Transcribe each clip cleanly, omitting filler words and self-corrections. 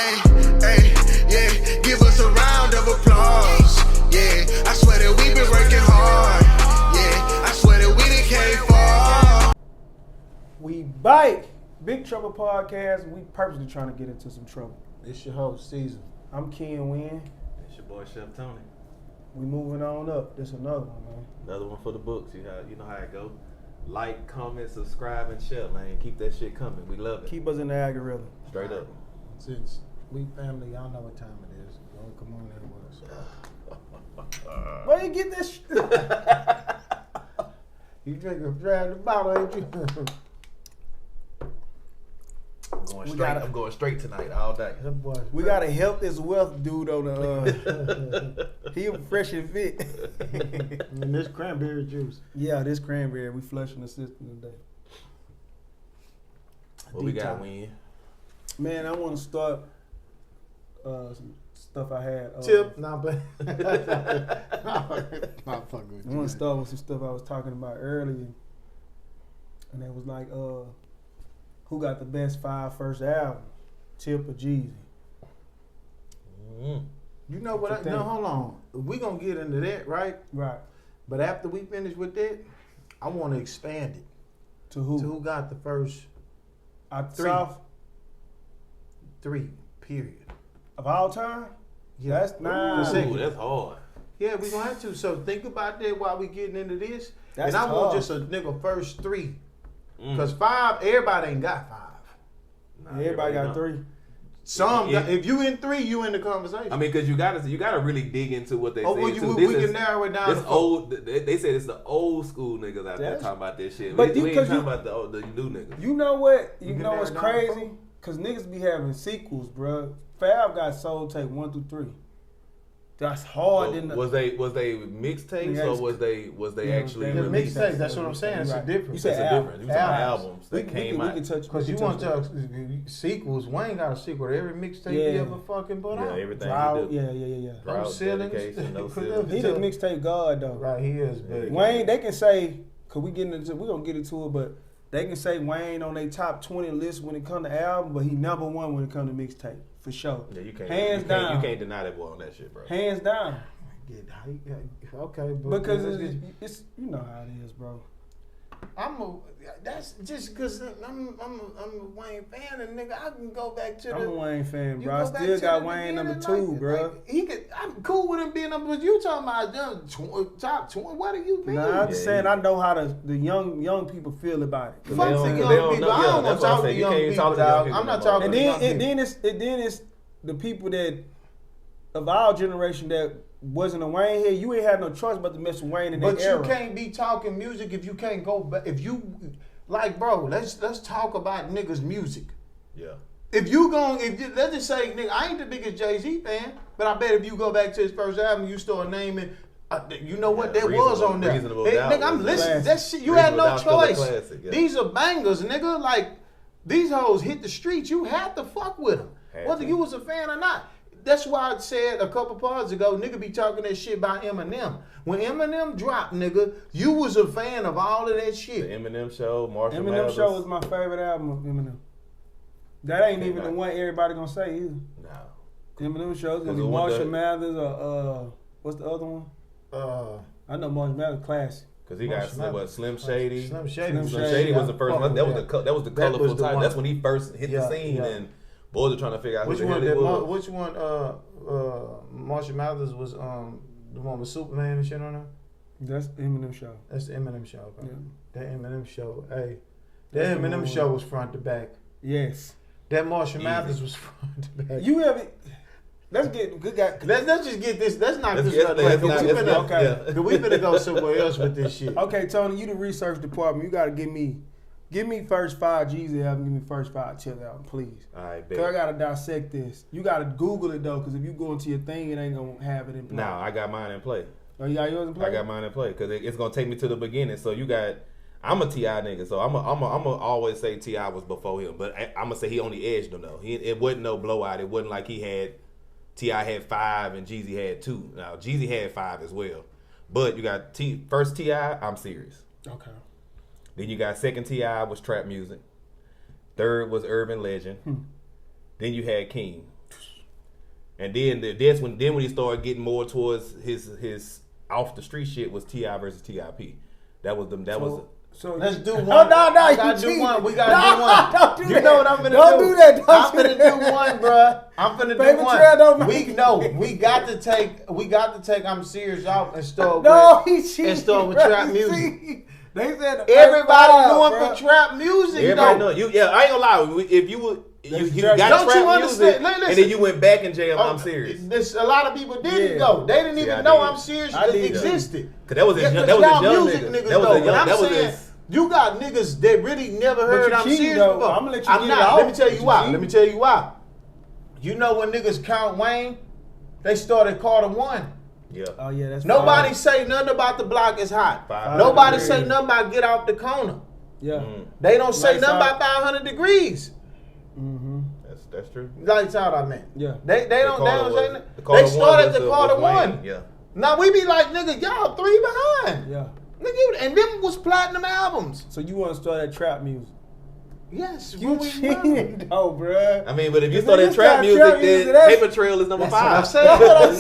Hey, yeah, give us a round of applause. Yeah, I swear that we've been working hard. Yeah, I swear that we done came far. We bike. Big Trouble Podcast. We purposely trying to get into some trouble. It's your host, Caesar. I'm Ken Wynn. It's your boy, Chef Tony. We moving on up. This another one, man. Another one for the books. You know how it go. Like, comment, subscribe, and share, man. Keep that shit coming. We love it. Keep us in the algorithm. Straight up. Since we family, y'all know what time it is. Don't come on in with us. Where you get this? You drinking from the bottle, ain't you? I'm going straight tonight, all day. We got a health is wealth dude on the. He fresh and fit. And this cranberry juice. Yeah, this cranberry. We flushing the system today. What we got, Win? Man, I want to start some stuff I had. Tip, not bad. Not fucking with you. I want to start with some stuff I was talking about earlier, and it was like, who got the best 5 first album? T.I.P or Jeezy? You know what? No, hold on. We gonna get into that, right? Right. But after we finish with that, I want to expand it. To who? To who got the first South 3, period. of all time? Yeah. That's nice. Ooh, that's hard. Yeah, we gonna have to. So think about that while we getting into this. That's and I want tough. just a nigga first 3. Because 5, everybody ain't got 5. Nah, Everybody got don't. 3. Some, Yeah. if you in 3, you in the conversation. I mean, because you gotta really dig into what they say. well, we can narrow it down. This old, they said it's the old school niggas out there talking about this shit. But we ain't talking about the new niggas. You know what? You can know what's narrow it down, crazy? Because niggas be having sequels, bruh. Fab got Soul Tape 1 through 3. That's hard. Was they mixtapes Yeah, or was they actually the released? mixtape, that's what I'm saying. It's a Right. difference. You said It's a difference. You talking about Albums. albums we that can came out. touch Because you want to sequels. Wayne got a sequel to every mixtape he Yeah. ever fucking put out. Everything Drought, you do. yeah. Drought, No ceilings. dedication, no He ceilings. He the mixtape god though. Right, he is big. Wayne, they can say, cause we gonna get into it, but they can say Wayne on their top 20 list when it come to album, but he number 1 when it come to mixtape for sure. Yeah, you can't. Hands down. You can't deny that boy on that shit, bro. Hands down. Okay, but Because it's you know how it is, bro. That's just because I'm a Wayne fan, and nigga, I can go back to I'm a Wayne fan, you bro. I go back still to got the Wayne number beginning, 2, like, bro. like, I'm cool with him being number. But you talking about top 20? What do you mean? Nah, I'm just saying I know how the young people feel about it. Fuck the young people. I don't want to talk to young people, dog. I'm not talking And to young people. then it's the people that of our generation that wasn't a Wayne head. You ain't had no choice but to mess with Wayne in that But era. you can't be talking music if you can't go back. If you like, bro, let's talk about niggas' music. Yeah. If let's just say, nigga, I ain't the biggest Jay-Z fan, but I bet if you go back to his first album, you start naming, you know what, that was on there. Reasonable Hey, Doubt nigga, I'm was listening. classic. That shit, you had no Reasonable Doubt choice. still a classic, yeah. These are bangers, nigga. Like, these hoes hit the streets. You had to fuck with them, whether you was a fan or not. That's why I said a couple parts ago, nigga be talking that shit about Eminem. When Eminem dropped, nigga, you was a fan of all of that The shit. Eminem Show, Marshall Eminem Mathers. Show was my favorite album of Eminem. That ain't even the one everybody gonna say either. No. Eminem Show is gonna be Was the one Marshall that- Mathers or what's the other one? I know Marshall Mathers classic. Because he got Slim Shady. Slim Shady. Slim Shady was the first one. That was the That colorful was the time. one. That's when he first hit the scene, and boys are trying to figure out Which who the one? hell he was. Which one? Marshall Mathers was the one with Superman and shit on there. That's the Eminem Show. That's the Eminem Show, bro. Yeah. That Eminem Show, hey, That's that the Eminem one. Show was front to back. Yes. That Marshall Easy. Mathers was front to back. You ever? Let's get good guy. Let's just get this. Let's knock this Let's up. not- okay. We better go somewhere else with this shit. Okay, Tony, you the research department. You gotta give me first 5 Jeezy album. Give me first 5 Chill album, please. All right, Cause I gotta dissect this. You gotta Google it though, cause if you go into your thing, it ain't gonna have it in play. Now I got mine in play. Oh, you got yours in play? I got mine in play because it's gonna take me to the beginning. So you got, I'm a T.I. nigga, so I'm always say T.I. was before him, but I'm gonna say he only edged him though. It wasn't no blowout. It wasn't like T.I. had 5 and Jeezy had 2. Now Jeezy had 5 as well, but you got first T.I. I'm serious. Okay. Then you got second T.I. was Trap Muzik. Third was Urban Legend. Then you had King. And then when he started getting more towards his off the street shit was T.I. versus T.I.P. So let's do one. No, We gotta do one. We gotta do one. Don't do You that. know what I'm finna Don't do? do that. Don't I'm do finna that. do one, bruh. I'm finna do Paper one. trail don't make We got to take I'm serious off and start No, with he cheated. and start with bro. trap music. See, they said the Everybody first doing five, for trap music Everybody though. know you. Yeah, I ain't gonna lie. If you would, you got Don't you trap understand? music, Listen. and then you went back in jail. Oh, I'm serious. A lot of people didn't Yeah. go. They didn't See, even I know did. I'm serious I did. existed. Cause that was a Yeah, young, 'cause that was y'all a young music nigga. niggas That was though. a young. But I'm That was saying, his. you got niggas that really never heard you I'm cheating, serious though. before. I'ma let you I'm get not. it Let me off. tell But you you why. cheating. Let me tell you why. You know when niggas count Wayne, they started Carter 1. Yeah. Oh yeah, that's Nobody fine. say nothing about the block is hot. 500 Nobody degrees. say nothing about get off the corner. Yeah. They don't say Lights nothing out. about 500 degrees. Mm-hmm. That's true. Lights out, I meant. Yeah. They don't Carter say was- nothing. the Carter They started was the Carter Wayne. 1. Yeah. Now we be like, nigga, y'all 3 behind. Yeah. Nigga, and them was platinum albums. So you want to start that trap music? Yes, You when we cheating though, bruh. I mean, but if you If started niggas trap got music, trap then music, that's- Paper Trail is number That's what I'm 5. saying. That's what I'm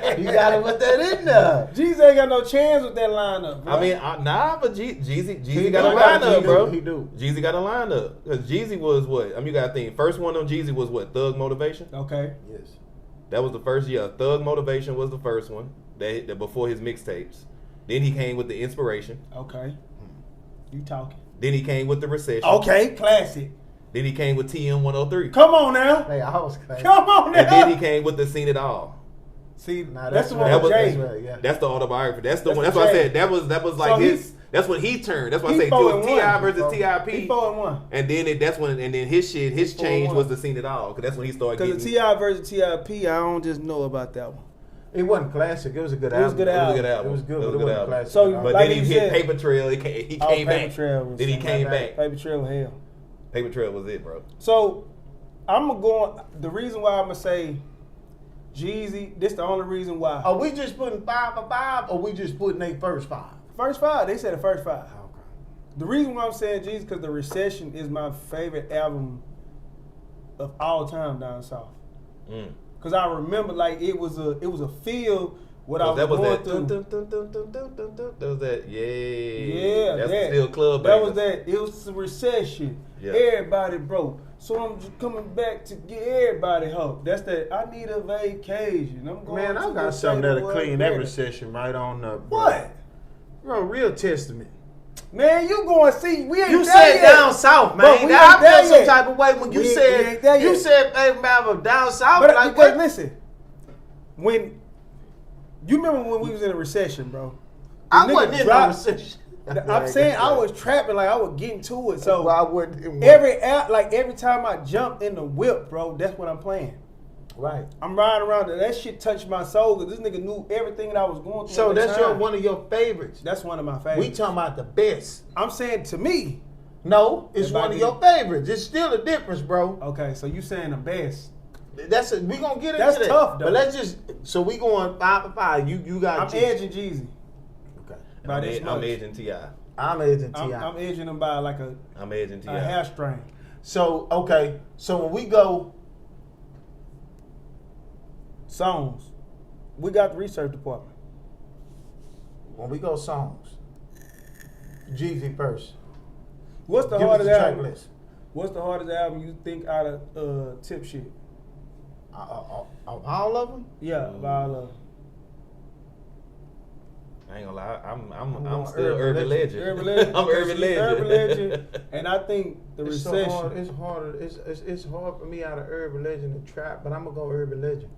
saying. You gotta put that in there. Jeezy ain't got no chance with that lineup, bro. I mean, nah, but Jeezy He got a do. lineup, He bro. do. He do. Jeezy got a lineup. Because Jeezy was what? I mean, you got to think. First one on Jeezy was what? Thug Motivation? okay. Yes. That was the first year. Thug Motivation was the first one. That before his mixtapes. Then he came with the Inspiration. Okay. You talking. Then he came with the Recession. Okay, classic. Then he came with TM 103. Come on now. Hey, I was crazy. Come on now. And then he came with the Seen It All. See, Nah, that's the one that with was- Jay. That's right, yeah. That's the autobiography. That's the That's one. the That's what I Jay. said. That was like So his. That's when he turned. That's why I He say it 4 was and T.I. 1. versus He T.I.P. 4-1. And then and then his shit, his 4 and change 1. was the Seen It All. Because that's when he started Because getting. the T.I. versus T.I.P., I don't just know about that one. It wasn't classic. It was a good It was album. good It was a album. good album. It was good, It but was it a good wasn't album. classic. So, at all. But like then you he said- hit Paper Trail. He came Paper back. Trail was Then he came back. Paper Trail was hell. Paper Trail was it, bro. So, I'm going to go on. The reason why I'm going to say Jeezy, this the only reason why. Are we just putting 5 for 5, or we just putting they first 5? First 5. They said the first 5. The reason why I'm saying Jeezy because The Recession is my favorite album of all time down south. Because I remember like it was a feel what I was That was going that. through. That was that. Yeah. Yeah, That's that. the still club. That was bangers. that. It was the recession. Yeah. Everybody broke. So I'm just coming back to get everybody hope. That's that. I need a vacation. I'm going. Man, to I the got state something that'll of clean better. that recession right on up. Bro. What? Bro, Real Testament. Man, you going to see? We ain't You there said yet. down south, But man. we I ain't there felt some yet. type of way when you We ain't there said you yet. said hey man, down south. But like because what? listen, when you remember when we was in a recession, bro. The I nigga wasn't in no dropped- recession. I'm saying I was trapping like I was getting to it. So Well, I wasn't in one. every time I jump in the whip, bro, that's what I'm playing. Right. I'm riding around and that shit touched my soul because this nigga knew everything that I was going through. So at the that's time. one of your favorites. That's one of my We favorites. talking about the best. I'm saying to me. No, it's If one I of did- your favorites. It's still a difference, bro. Okay, so you saying the best? That's it. We gonna get into That's that. tough, though. But let's just. So we going 5 for 5. You got. I'm Jeezy. edging Jeezy. Okay. By this I'm much. edging Ti. I'm edging Ti. I'm edging him by like a I'm edging Ti. hair string. So okay. So when we go, Songs. We got the research department. songs, Jeezy first. What's the Give us hardest the track album? list. What's the hardest album you think out of Tip shit? All of them. Yeah, of all of them. I ain't gonna lie. I'm going still Urban Urban Legend. Urban Legend. I'm Okay, Urban see, Legend. Urban Legend. And I think the It's so recession. hard. It's harder. It's hard for me out of Urban Legend and Trap, but I'm gonna go Urban Legend.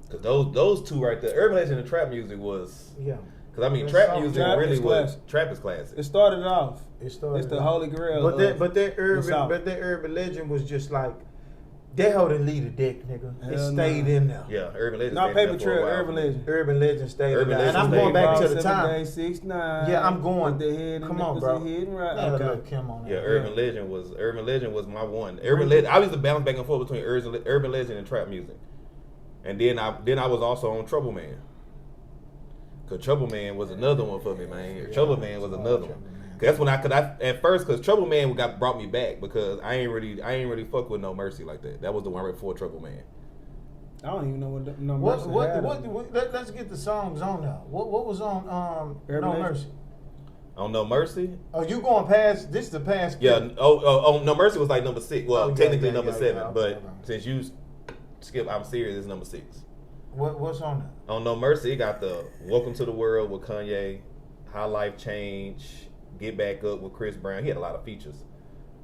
Cause those two right there, Urban Legend and Trap music was. Yeah. Cause I mean, That's trap something. music Trap really is was. classic. Trap is classic. It started off. It started. It's the off. holy grail. But that South. Urban Legend was just like they held and lead a dick, nigga. It Hell stayed nah. in there. Yeah, Urban Legend. Not stayed Paper there for a Trail, while. Urban Legend. Urban Legend stayed Urban in there. And Legend I'm going stayed back in to there. the time. Day, 6'9". Yeah, I'm going. With the head Come and on, the bro. Hit and right. Yeah, Okay. look, Kim on that. Yeah, Urban Legend was my one. Urban Legend. I used to bounce back and forth between Urban Legend and trap music, and then I was also on Trouble Man. Cause Trouble Man was another one for me, man. Yeah, Trouble Man was another one. That's when I at first, cause Trouble Man brought me back because I ain't really fuck with No Mercy like that. That was the one right before Trouble Man. I don't even know what No What, Mercy what, had what, on it. what, let's get the songs on now. What was on Urban No Legend? Mercy? On No Mercy? Oh, you going past? This is the past. Yeah. Oh, No Mercy was like number 6. Well, Oh, yeah, technically yeah, number yeah, 7, yeah, but okay. since you skip I'm Serious, it's number 6. What's on that? On No Mercy, it got the Welcome to the World with Kanye, How Life Change, Get Back Up with Chris Brown. He had a lot of features.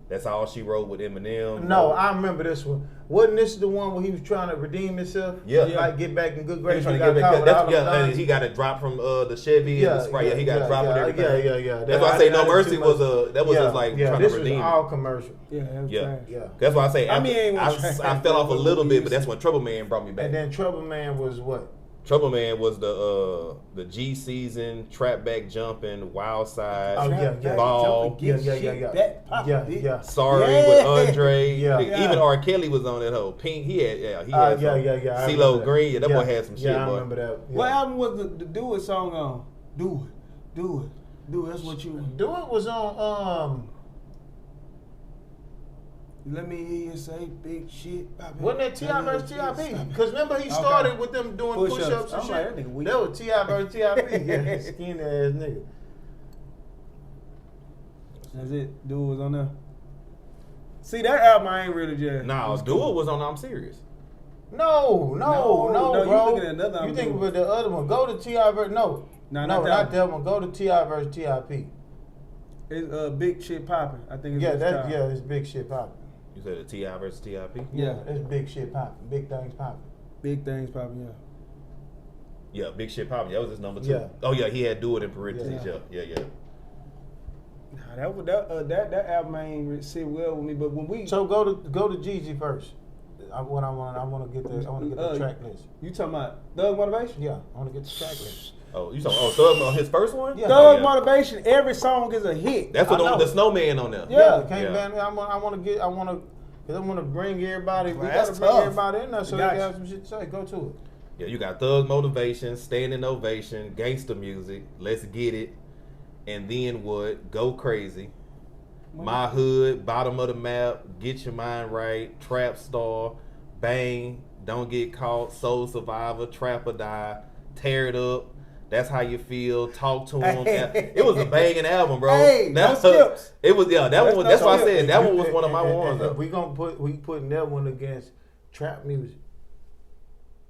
That's All She Wrote with Eminem. No, I remember this one. Wasn't this the one where he was trying to redeem himself? Yeah. Like get back in good He was graces. trying He to got get caught back. with all That's, them yeah, and guns. he got it dropped from the Chevy and the Sprite. Yeah, he got dropped with everything. Yeah. That's why I say No Mercy was just like trying this to was redeem. all commercial. Yeah, it was Yeah. trash. Yeah. That's why I say I mean, I fell off a little bit, but that's when Trouble Man brought me back. And then Trouble Man was what? Trouble Man was the G Season, Trap Back Jumping, Wild Side, Oh, yeah. Ball, Yeah. Yeah. Sorry Yeah. with Andre. Yeah. Even R. Kelly was on that whole Pink. He had Yeah. some I CeeLo remember that. Green. That boy had some shit, Yeah, I boy. remember that. Yeah. What album was the Do It song on? Do it. That's what you. Do It was on Let me hear you say big shit. Poppin'. wasn't that T.I. versus T.I.P? Stop it. Because remember he Okay. started with them doing push-ups and I'm like, that shit. nigga weak. That was T.I. versus T.I.P. Yeah, skinny ass nigga. That's it. Do It was on there. See, that album I ain't really jazz. Nah, Do It was on I'm Serious. No, No, you bro. looking at another You album. think about the other one. Go to T.I. versus No, not not that one. Go to T.I. versus T.I.P. It's big shit popping. I think it's Yeah, what that it's called. it's big shit popping. You said the T.I. versus T.I.P. Yeah. It's big shit popping. Big things popping. Big things popping. Yeah. Yeah, Big Shit Poppin'. That was his number 2. Yeah. Oh yeah, he had Do It in parentheses. Yeah. Yeah. Nah, that album ain't really sit well with me. But when we So go to Jeezy first. I want to get the track list. you talking about Thug Motivation? Yeah, I want to get the track list. Oh, you talking? Oh, Thug on his first one? Yeah. Thug Oh, Motivation. Every song is a hit. That's what I know. the Snowman on there. Yeah. Can't Yeah. ban. I want to bring everybody. We Well, got to that's bring tough. everybody in there so they Got can you. have some shit to say. Go to it. Yeah, you got Thug Motivation, Standing Ovation, Gangsta Music, Let's Get It, and Then What, Go Crazy, My Hood, Bottom of the Map, Get Your Mind Right, Trap Star, Bang, Don't Get Caught, Soul Survivor, Trap or Die, Tear It Up, That's How You Feel, Talk to Him. It was a banging album, bro. Hey, no skips. It was, yeah, That's that's why I no said that And one was one of my ones. though. We putting that one against Trap Music.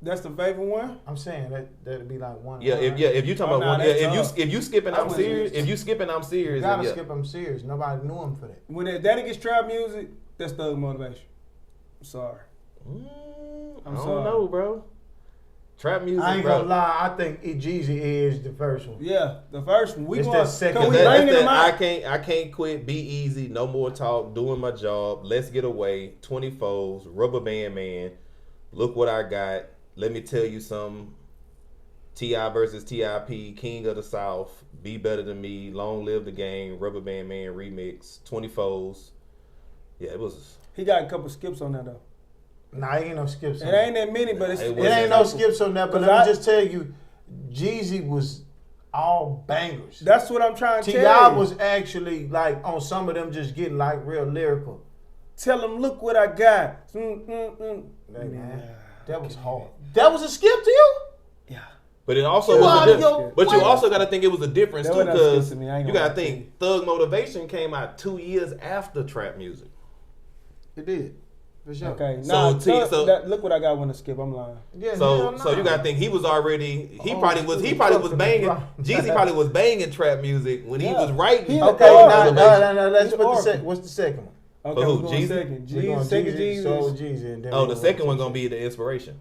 That's the favorite one. I'm saying that'd be like one. Yeah, if you talking Oh, about nah, one, that's tough. if you skipping I I'm wouldn't serious, use- if you skipping I'm You serious, gotta then yeah. skip them serious. Nobody knew him for that. When that gets trap music, that's Thug Motivation. I'm sorry. I I'm don't sorry. know, bro. Trap music, I ain't bro. gonna lie. I think Jeezy is the first one. Yeah, the first one. We It's going. that second- Cause we That- bringing them out. I can't quit. Be easy. No more talk. Doing my job. Let's get away. 24s. Rubber Band Man. Look what I got. Let me tell you something. T.I. versus T.I.P. King of the South. Be Better Than Me. Long Live the Game. Rubber Band Man remix. 24s. Yeah, it was. He got a couple skips on that though. Nah, ain't no skips. It ain't that many, but it's It It wasn't. ain't no skips on that. But 'Cause let I- me just tell you, Jeezy was all bangers. That's what I'm trying to T.I. tell you. was actually like on some of them just getting like real lyrical. Tell him, look what I got. That was hard. That was a skip to you? Yeah. But it also You was out a of your but you way. also got to think it was a difference That too, wasn't no because skip to me, I ain't you gonna got to lie to think Thug Motivation came out 2 years after Trap Music. It did. For sure. Okay. So Nah, so- look what I got when to skip. I'm lying. Yeah, So hell you nah. got to think he was already he Oh, probably was fucking banging rock. Jeezy probably was banging trap music when he Yeah. was writing. He- Okay, Oh, now, Motivation. let's He's put the Oracle. what's the second one? Okay, who, we're going Jeezy? second. We're going Second Jeezy, so Jeezy. Jeezy, and then Oh, we the go second one to gonna be the Inspiration.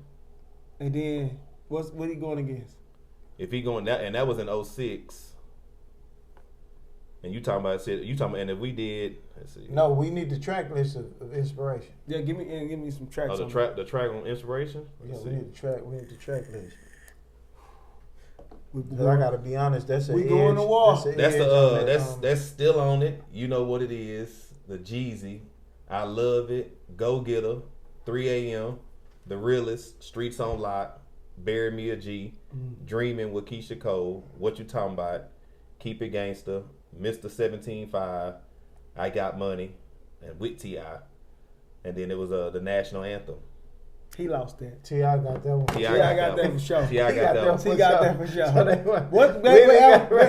And then what he going against? If he going that, and that was in 06. And you talking about and if we did, let's see. No, we need the track list of inspiration. Yeah, give me some tracks. Oh, on the track on Inspiration. Yeah, Let's we see. need the track. We need the track list. that. 'Cause I gotta be honest, that's We an going edge. to war. That's, an That's edge the on that, that's still on it. You know what it is. The Jeezy. I love it. Go Getter. 3 a.m. The Realest. Streets on Lock. Bury Me a G. Dreaming with Keisha Cole. What You Talking About? Keep It Gangsta. Mr. 17.5. I Got Money. And with T.I. And then it was the national anthem. He lost that. T.I. got that one. T.I. got that for sure. T.I. got that one. He got that for sure. So they What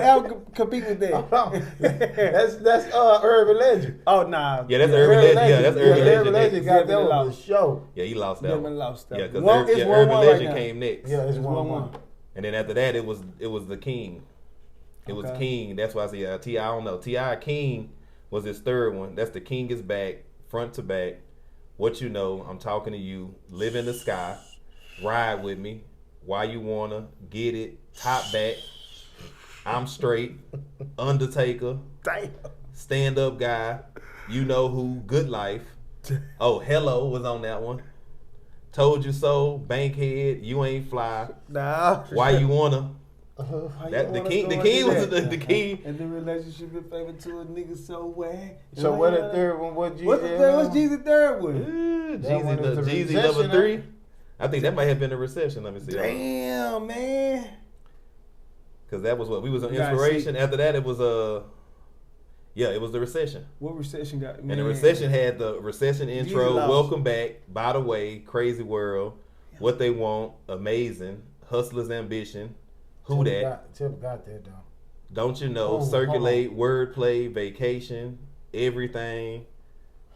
album compete with that? That's Urban Legend. Oh nah. Yeah, that's Urban Legend. Yeah, that's Urban Urban Legend. Legend got that one for sure. Yeah, he lost that Definitely one. lost that. Yeah, because One- it's Urban 1-1 Legend right now. came next. Yeah, it's It's 1-1. And then after that, it was the King. It was Okay. King. That's why I say T.I. I don't know. T.I. King was his third one. That's the King is back, front to back. What you know? I'm talking to you. Live in the sky. Ride with me. Why you wanna get it? Top back. I'm straight. Undertaker. Damn. Stand up guy. You know who? Good life. Oh, Hello was on that one. Told you so. Bankhead. You ain't fly. Nah. Why you wanna? Why That you the wanna king. go The king into was that? the king. And the relationship is favorite to a nigga so whack. So what the third one? What What's the third? What's Jeezy's third one? That one is the Jeezy Recession, number 3. huh? I think that might have been the Reception. Let me see. Damn, man. Because that was what we was on You gotta Inspiration. see. After that, it was yeah, it was the Recession. What Recession got? And the Recession had the Recession intro. lost. Welcome back. By the way, Crazy World. What They Want. Amazing. Hustler's Ambition. Who That? Tip got that though. Don't you know? Oh, Circulate. Wordplay. Vacation. Everything.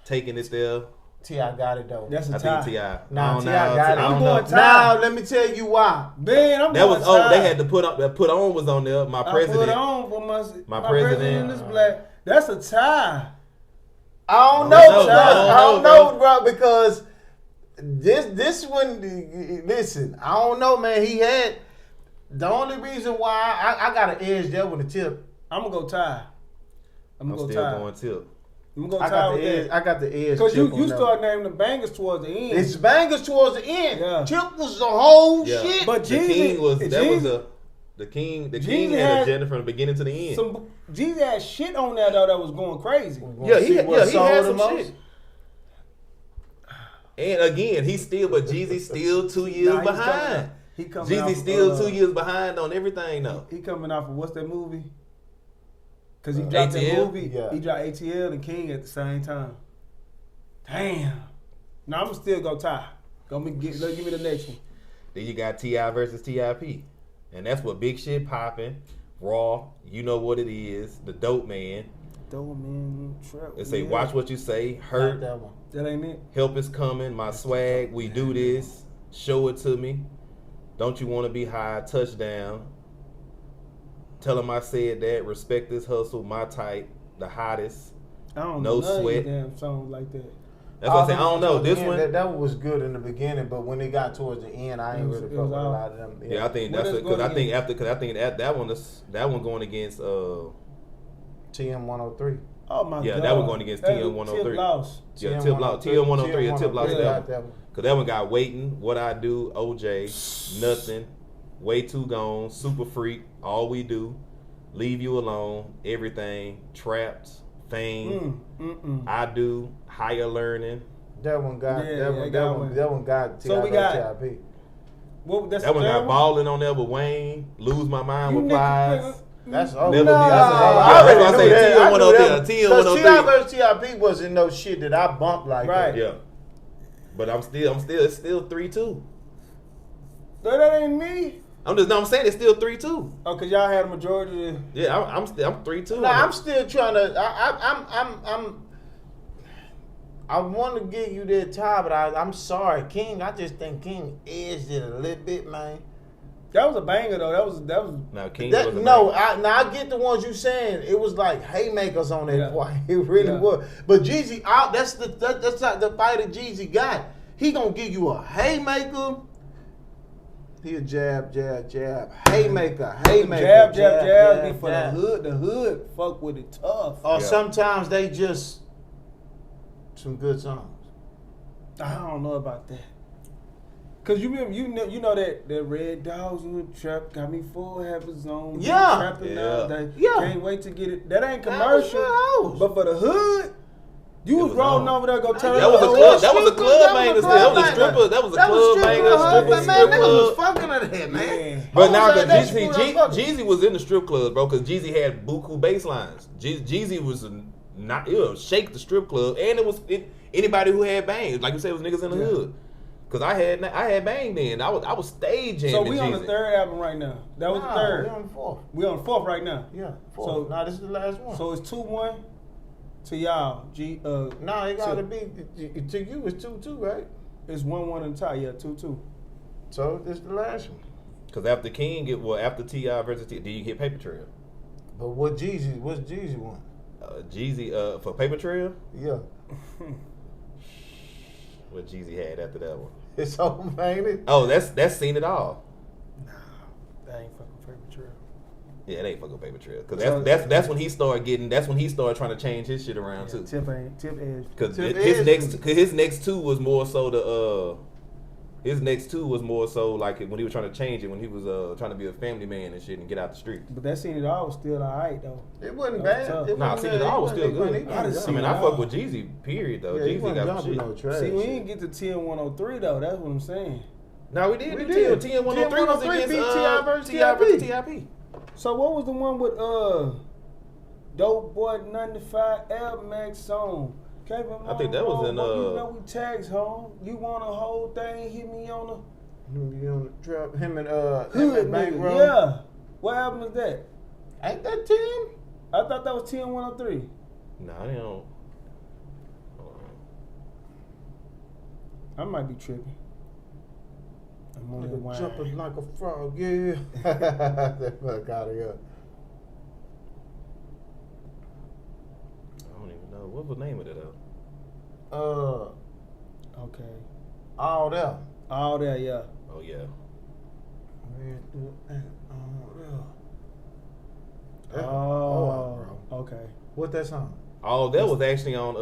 Taking it there. T.I. got it though. That's a I tie. think T.I. Nah, I don't T.I. know. got it. I don't I'm know. going tie. Now let me tell you why. Man, I'm That going was tie. they had to put on was on there. My I president. put on for my president. is black. That's a tie. I don't No, know, no, bro. no, I don't no, know, bro, because this one. Listen, I don't know, man. He had the only reason why I got an edge there with the Tip. I'm gonna go tie. I'm I'm gonna go still tie. going Tip. I'm gonna go I tie got with the edge. that. I got the edge. Because Tip you on that start one. naming the bangers towards the end. It's bangers towards the end. Yeah. Tip was the whole Yeah. shit. But The Jeezy, king was Jeezy- the king. The Jeezy king had had agenda from the beginning to the end. some Jeezy had shit on there though that was going crazy. Yeah, he See what he sold had the some most? shit. And again, but Jeezy still 2 years Nah, he's behind. He coming Jeezy off still of, 2 years behind on everything though. He coming off of what's that movie? Because he dropped that ATL? movie. Yeah. He dropped ATL and King at the same time. Damn. No, I'm still go tie. Give me the next one. Then you got T.I. versus T.I.P. And that's what big shit popping. Raw, you know what it is. The Dope Man. Dope man, trap. They say, yeah. watch what you say. Got Hurt. that one. That ain't it. Help is coming. My swag. We do this. Show it to me. Don't you want to be high? Touchdown. Tell him I said that. Respect this hustle. My type. The hottest. I don't No know none of sweat. these damn songs like that. That's what I'm saying. I don't know. Towards the This end, one. that was good in the beginning, but when it got towards the end, I ain't really It fuck was with a all- lot of them. Yeah, I think What that's is because going I think against- after because I think that one going against TM 103. Oh my Yeah, god. that was going against That TM was 103. Tip lost. yeah Tip lost TM 103 and Tip lost yeah. that one because that one got Waiting, What I Do, OJ, Nothing, Way Too Gone, Super Freak, All We Do, Leave You Alone, Everything, Trapped, Fame, I Do, Higher Learning. That one got Yeah, that yeah, one. that That one. one. That one got. So we got- T.I.P. What? That's That the one third got Ballin' on there with Wayne, Lose My Mind You with niggas- Plies. That's Never over. be- Nah, that's I already already knew knew that. that. TM I knew 103, that. TM 'Cause 103. T.I. versus T.I.P. wasn't no shit that I bumped like Right. that. Yeah, but it's still 3-2. No, that ain't me. I'm saying it's still 3-2. Oh, cause y'all had a majority of Yeah, I'm 3-2. Nah, I'm still trying to. I want to give you that tie, but I'm sorry, King. I just think King edged it a little bit, man. that was a banger though. That was Now King That, was a no, banger. I get the ones you saying. It was like haymakers on that Yeah. point. It really Yeah. was. But Jeezy, that's not the fight that Jeezy got. He gonna give you a haymaker. He'll jab, haymaker, jab be for the hood. The hood fuck with it tough. Or Yeah. sometimes they just some good songs. I don't know about that. Cause you remember, you know that Red Dogs in the Trap got me full half a zone. Yeah. Trapping Yeah. out, they Yeah. Can't wait to get it. That ain't That was commercial. good hoes. But for the hood, you It was was rolling on. over there go turn That That was a up. club. That was a club That banger. was a That was a club stripper. banger. That was a That was club stripper banger. club, Stripper man. strip Niggas was club. fucking at that, man. Yeah. But now, Hoes cause at that Jeezy, school, fucking. Jeezy was in the strip clubs, bro. Cause Jeezy had buku bass lines. Jeezy was not shake the strip club, and it was anybody who had bangs. Like you said, it was niggas in the Yeah. hood. Cause I had Bang then. I was stage jamming. So we on the Jeezy. third album right now. That was the third. We on the fourth. We on the fourth right now. Yeah, fourth. So Nah, this is the last one. So it's 2-1 to y'all. Nah, it gotta be to you. It's 2-2, right? It's 1-1 in the tie. Yeah, 2-2. So this is the last one. Cause after after T.I. versus T.I., did you get Paper Trail? But what's Jeezy one? Jeezy for Paper Trail? Yeah. What Jeezy had after that one? It's over, ain't it? Oh, that's Seen It All. Nah, that ain't fucking Paper Trail. Yeah, it ain't fucking Paper Trail. Cause that's when he started trying to change his shit around too. Tip edge. Cause Tip his next two was more so like when he was trying to change it, when he was trying to be a family man and shit and get out the streets. But that Seen It All was still alright though. It wasn't That was bad. tough. It Nah, wasn't Seen It bad. All was still good. I I fuck with Jeezy, period though. Yeah, he Jeezy wasn't got jumping shit. no trash. See, we didn't get to 10-103 though. That's what I'm saying. No, we did. We do did. 10 103 was 10-103 against beat T.I. versus T.I. versus T.I.P. T.I.P. So what was the one with Dope Boy 95 L Max song? Can't remember. I think that was in, You know we tags home. You want a whole thing? Hit me on You on the trap? Him and the Bankroll. Yeah. What album is that? Ain't that Tim? I thought that was 10-103. Nah, they don't. I might be tripping. I'm on the Nigga wine. jumping like a frog, yeah. That fuck out of here. I don't even know what was the name of it though. Okay. All there. All that, yeah. Oh yeah. Oh, okay. What that song? Oh, that was actually on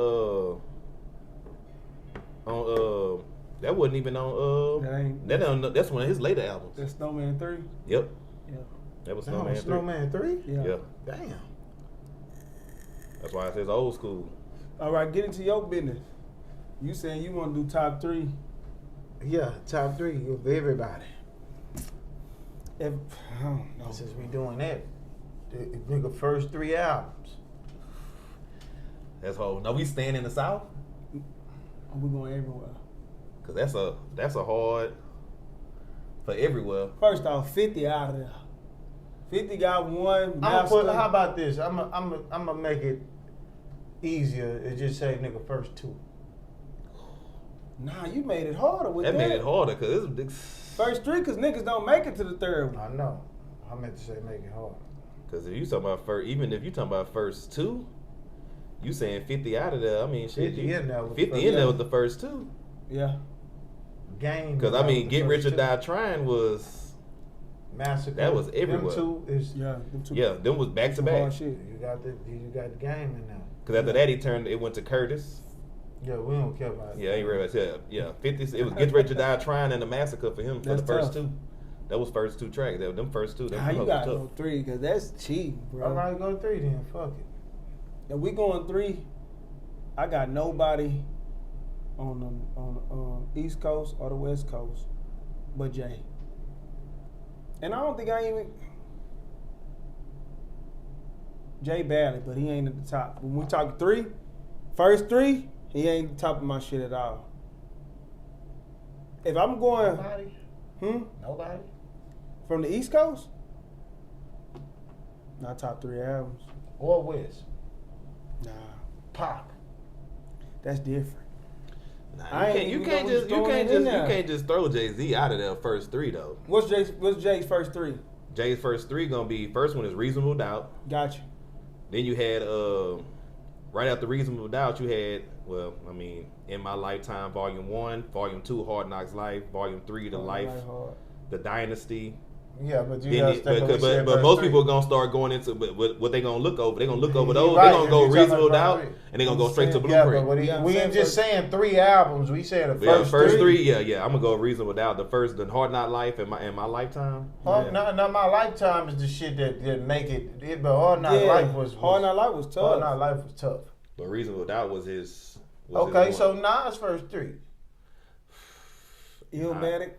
that wasn't even on that's one of his later albums. That's Snowman 3? Yep. Yeah. That was Damn, Snowman 3. Snowman 3? Yeah. Yeah. Damn. That's why it says old school. All right, get into your business. You saying you want to do top 3? Yeah, top 3 of everybody. I don't know. Since we doing that, the nigga first 3 albums. That's whole. No, we staying in the South? We're going everywhere. Cause that's a hard for everywhere. First off, 50 out of there. 50 got one. How about this? I'm gonna make it easier and just say nigga first 2. Nah, you made it harder with That that. made it harder cause it's First 3, cause niggas don't make it to the third one. I know. I meant to say make it hard. Cause if you talking about even if you talking about first 2, you saying 50 out of there. I mean, shit, 50 in there was 50 in there with the first 2. Yeah. Game. Cause I mean, Get Rich or 2. Die Trying was Massacre. that was everywhere. Them 2 is Yeah. Them two. yeah, them was back to Some back. hard shit. you got the game in there. Cause after that it went to Curtis. Yeah, we don't care about it. Yeah, ain't realized. Yeah, 50. It was Get Rich or Die Trying and the Massacre for him for That's the first tough. 2. That was first 2 tracks. Them first 2. Them Nah, you was got to tough. go 3, cause that's cheap, bro. All right, go 3 then. Fuck it. If we going 3, I got nobody on the East Coast or the West Coast but Jay. And I don't think I even Jay barely, but he ain't at the top. When we talk 3, first 3, he ain't the top of my shit at all. If I'm going Nobody? Nobody? from the East Coast, not top 3 albums. Or West? Nah, Pop. that's different. Nah, you can't just throw Jay-Z out of there first 3 though. What's Jay's first 3? Jay's first 3 gonna be first one is Reasonable Doubt. Gotcha. Then you had right after Reasonable Doubt you had In My Lifetime Volume 1, Volume 2 Hard Knocks Life, Volume 3 The Life, The Dynasty. Yeah, but you Then gotta stay with but first most 3. people are gonna start going into what they gonna look over. They're gonna look over You're those. right, They're gonna if go you're talking Reasonable about Doubt, three. and they're gonna go straight to Yeah, Blueprint. but Yeah, we ain't just saying 3 albums. We said the Yeah, first first 3. yeah. I'm gonna go Reasonable Doubt. The Hard Knock Life and my Lifetime. Hard, Yeah. no, my Lifetime is the shit that make it. But Hard Knock Life was Hard Knock Life was tough. Hard Knock Life was tough. But Reasonable Doubt was his. Okay, so Nas first 3. Illmatic.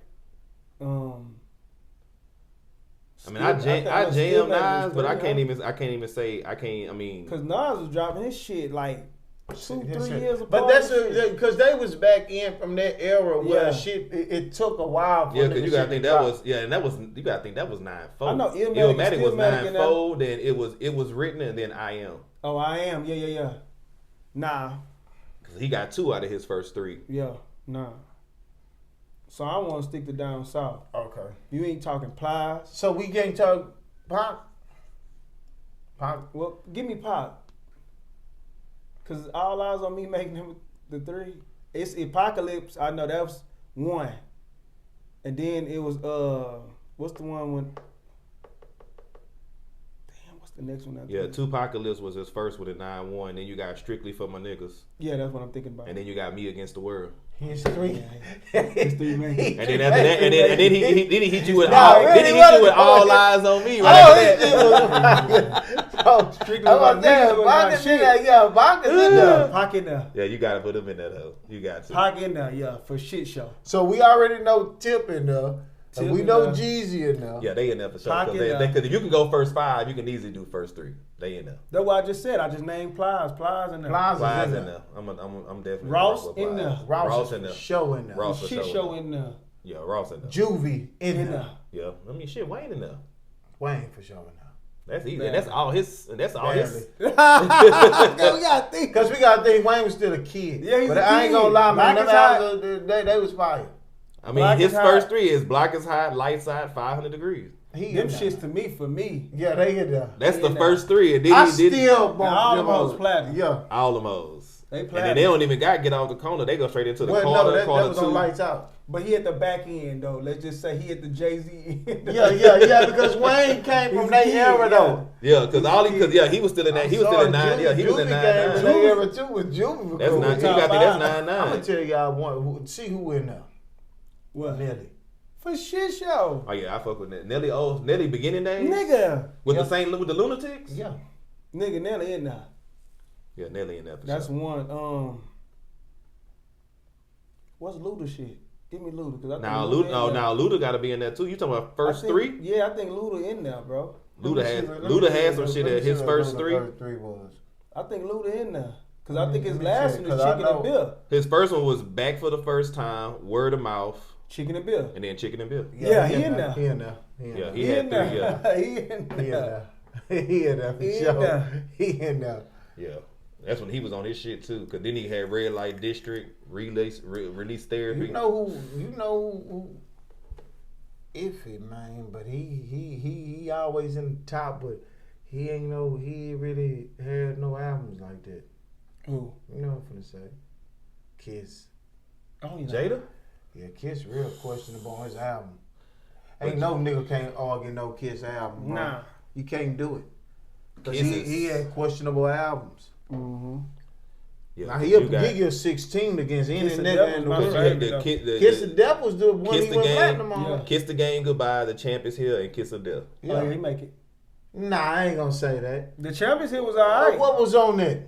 I mean, I jam Illmatic Nas, was but I 3, can't even say I mean, Cause Nas was dropping his shit like 2, 3 years apart. But that's because they was back in from that era where shit. It took a while. For Yeah, because you gotta think that was and that was you gotta think that was 9-4. I know Illmatic was 9-4. Then it was written and then I Am. Oh, I Am. Yeah. Nah. He got 2 out of his first 3. Yeah, nah. So I want to stick to down south. Okay. You ain't talking Plies. So we can't talk Pop. Well, give me Pop. Cause all eyes on me making him the 3. It's Apocalypse. I know that was 1, and then it was what's the one when? What's the next one? Yeah, Tupacalypse was his first with a 9-1. Then you got Strictly for My Niggas. Yeah, that's what I'm thinking about. And then you got Me Against the World. His 3. His 3 man. And then after that, and then he hit you with all eyes on me. Right after that. Strictly How about about that? niggas, Pockets shit. in there, yeah. Pockets in there. Pocket there. Yeah, you gotta put him in that hoe. You got to. Pocket in there, yeah, for shit show. So we already know Tip in there. And Tip we in know there. Jeezy in there. Yeah, they in there for sure. Pocket Because if you can go first 5, you can easily do first 3. They in there. That's what I just said. I just named Plies. Plies in there. Plies in there. I'm definitely Ross rock with in Plies. there. Ross in there. Show in there. Ross for Shit sure show in there. Yeah, Ross in there. Juvie in In there. there. Yeah, I mean shit, Wayne in there. Wayne for sure in there. That's easy. Barely. That's all his. That's all his. We gotta think. Because we got to think Wayne was still a kid. Yeah, he's but a I ain't kid. going to lie, man. Black Them is albums, they was fire. I mean, Black his is first hot. 3 is Black is Hot, Lights Out, 500 Degrees. He Them in there. shits to me, for me. Yeah, they in there. That's He the in there. first 3, and then I he did still bump all them them hoes hoes. platinum. Yeah. all the modes. They And then platinum. they don't even get off the corner. They go straight into the Well, corner. no, that corner was 2. on Lights Out. But he at the back end though. Let's just say he at the Jay-Z end. Yeah, because Wayne came from He's a that kid, era, though. Yeah, because he was still in that. He was still in 9. Yeah, he was in Juvie came from 9. that era, too, with Juvie. That's 9. You Top got five. that's I'm going 9-9. to tell y'all one. See who in there. What? Nelly. For shit show. Oh yeah, I fuck with Nelly. Nelly beginning days Nigga. with the Lunatics. Yeah. Nigga, Nelly in there. Yeah, Nelly in that. For That's sure. one. What's Luda shit? Give me Luda. Cause I think Now Luda in there. Luda got to be in there too. You talking about first I think- 3? Yeah, I think Luda in there, bro. Luda had some shit at his first 3. I think Luda in there. Cause I think his Let me last check, one is 'cause I Chicken and know- Bill. His first one was Back for the First Time, Word of Mouth, Chicken and Bill. and then Chicken and Bill. Yeah, he in there. He in there. Yeah, He he had in 3. Yeah, there. He in He in there. there. He in there for He in sure. there. He in there. yeah. That's when he was on his shit too. Cause then he had Red Light District, Release Therapy. You know who iffy, man, but he always in the top, but he ain't really had no albums like that. Who? You know what I'm finna say? Kiss. Oh, you know. Jada. Yeah, Kiss real questionable on his album. Ain't no nigga can't argue no Kiss album. Bro. Nah. You can't do it. Cause Kiss he is- had questionable albums. Mm-hmm. Yeah, Now 'cause he'll you got- give you 16 against any Kiss the nigga Devil's in the my world. favorite. Kiss the Death was the one Kiss he the went Game. platinum on. Yeah. Kiss the Game Goodbye, The Champ Is Here, and Kiss of Death. Yeah. Oh, yeah, he make it. Nah, I ain't gonna say that. The Champions hit was alright. What was on that?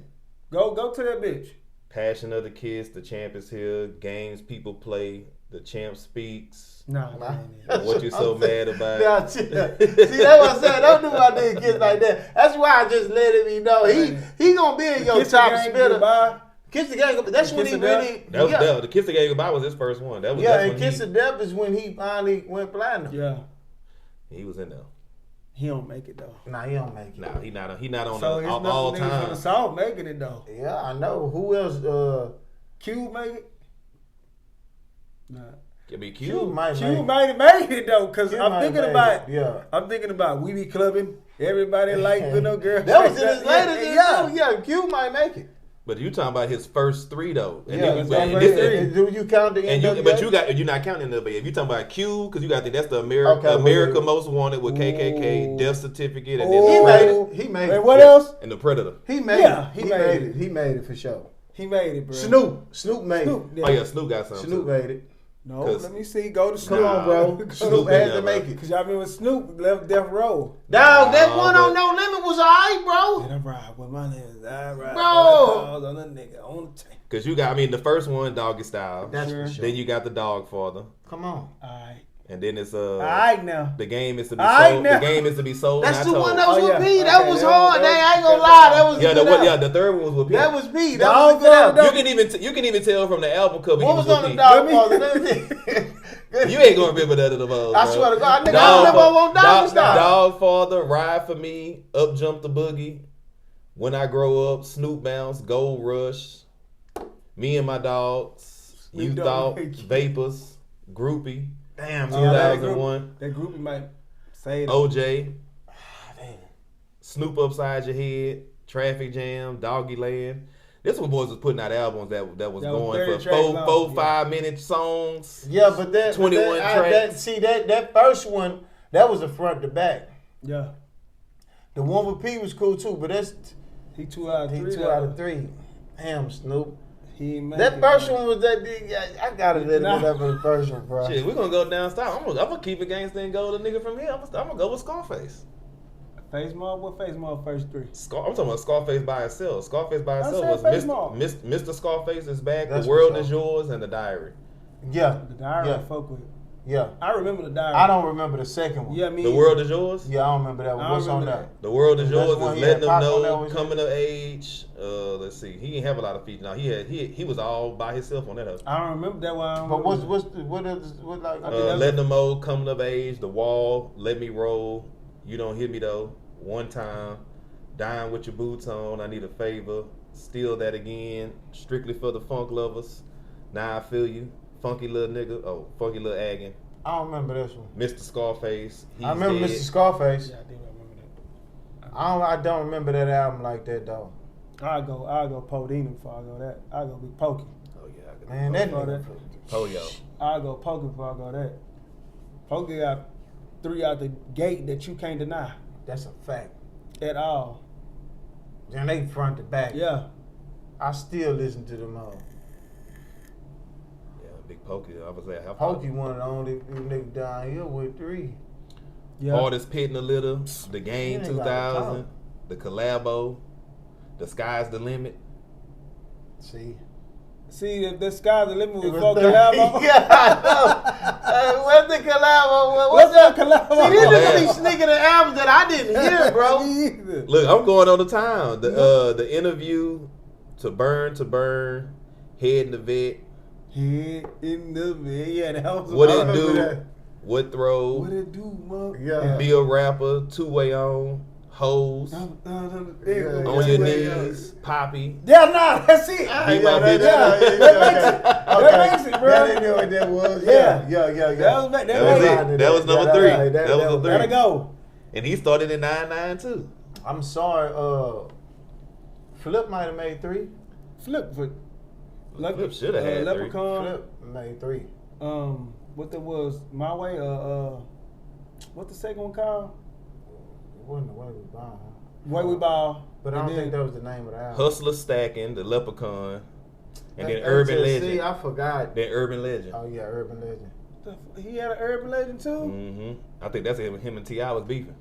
Go to that bitch. Passion of the Kiss, The Champ Is Here, Games People Play, The Champ Speaks. Nah, Nah. And What You So Mad About. Nah, see, that's what I'm saying. Don't do my nigga Kiss like that. That's why I just let him know he gonna be in your Kiss the top Gang spitter. Goodbye. Kiss the Gang. That's when Kiss he the Death? really. That was yeah, the Kiss the Game Goodbye was his first one. That was yeah, that's and when Kiss the Death is when he finally went platinum. Yeah. he was in there. He don't make it though. Nah, he don't make it. Nah, he not on So the, it's all nothing niggas from the time. South making it though. Yeah, I know. Who else? Cube make it? Nah. It be Q Q. might Cube make might have made it though, cause Q I'm might thinking made about it, yeah. I'm thinking about we be clubbing. Everybody like you know girl. That was in his later days. Yeah. Yeah, Q might make it. But you talking about his first 3 though. And Yeah, then that's and right. this- Do you count the and NWA? you're not counting the if you talking about Q because you got that's the America Okay, wait. Most Wanted with KKK, Ooh. Death Certificate, and He then made the Predator. it. He made And it. what else? And the Predator. He made Yeah, it. he He made made it. it. He made it for sure. He made it, bro. Snoop made Snoop. it. Oh yeah, Snoop got something. Snoop too. made it. No, 'Cause- let me see. Go to Snoop. Come on, bro. Go to Snoop been had there, to make bro. it. Cause y'all remember Snoop left Death Row. Dog, that Nah, one but- on No Limit was alright, bro. And I ride with my niggas. I ride Bro. with on the nigga on the tank. Cause you got, I mean, the first one, Doggy Style. That's Sure. for sure. Then you got the Dog Father, Come on. Alright. And then it's All right now. the game is to be All right sold. now. The game is to be sold. That's not the told. one that was Oh, with yeah. P. That Okay, was that hard. was- I ain't gonna lie. That was Yeah, a good album. the third one was with P. That was P. That Dog was a good album. You can even tell from the album cover. What he was with on the P. dog father? You ain't gonna remember that of the most. I swear to God, nigga, I remember on Dog Style. Dog Father, Ride for Me, Up Jump the Boogie, When I Grow Up, Snoop Bounce, Gold Rush, Me and My Dogs, You Snoop Thought, Dogg. Vapors, Groupie, Damn, 2001, That groupie might say it. OJ, Snoop Upside Your Head, Traffic Jam, Doggy Land. This one boys was putting out albums that was That was going 30 for tracks long, four yeah. 5-minute songs. Yeah, but that 21 tracks. that first one, that was a front to back. Yeah. The one with P was cool too, but that's He 2 out of 3. 2 out of 3. Damn, Snoop. He ain't make That it, first man. one was that. I gotta let it up for the first one, bro. Shit, we're gonna go down south. I'm gonna keep it gangsta and go to the nigga from here. I'm gonna go with Scarface. Face Mob? What Face Mob first 3? I'm talking about Scarface by itself. Scarface by I itself said was Face Mob. Mr. Scarface is back. That's The World what's Is up. Yours and The Diary. Yeah, The Diary Yeah. I fuck with. yeah. I remember The Diary. I don't remember the second one. Yeah, me The either. World Is Yours. Yeah, I don't remember that one. I don't What's on remember that? The World Is That's Yours one is he letting had them Pop on that know one, coming of age. Let's see, he didn't have a lot of features. Now he was all by himself on that. I don't remember that one. I don't But remember. what like? Letting them know coming of age. The Wall, Let Me Roll. You Don't Hit Me Though. One Time. Dying with Your Boots On. I Need a Favor. Steal That Again. Strictly for the Funk Lovers. Now I Feel You. Funky Little Nigga. Oh, Funky Little Aggin. I don't remember this one. Mr. Scarface. He's I remember Dead. Mr. Scarface. Yeah, I do remember that. I don't remember that album like that though. I'll go Podina before I go that. I'll go Big Pokey. Oh yeah, I got Man, that Oh, nigga. Poyo. I'll go Pokey before I go that. Pokey got 3 out the gate that you can't deny That's a fact. at all. And they front to back. Yeah. I still listen to them all. Yeah, Big Pokey. I was there. Pokey one of the only niggas down here with 3. Yeah. Hardest Pit in the Litter. The Game You ain't gotta 2000. The Collabo. The Sky's the Limit. See? See, the sky's the limit It with was fuck 30. collabo. Yeah, I know. Where's the collabo? What's that collabo? See, these niggas be sneaking the albums that I didn't hear, bro. Me either. Look, I'm going on the time. The Interview. To Burn. Head in the Vet. Head in the bed. Yeah, that was What I It remember Do. that. What Throw. What it do, mom? Yeah. Be a Rapper. Two-Way On. Hoes. On On Yeah. Your Knees. Poppy. Yeah, nah, that's it. Be my that bitch. That makes it, bro. That didn't know what that was. Yeah. Yeah. That was That was it. That was number 3. That was the Gotta 3. go. And he started in 99 too. I'm sorry, Flip might have made 3. Flip for Flip shoulda had 3. Leprechaun. Flip made 3. What that was? My Way. What the second one called? It wasn't the way we bound. Way We Ball. But I don't think that was the name of the album. Hustler Stacking, The Leprechaun, and then That Urban HSC, Legend. I forgot. Then Urban Legend. Oh yeah, Urban Legend. He had an urban legend too. Mm-hmm. I think that's him and T.I. was beefing.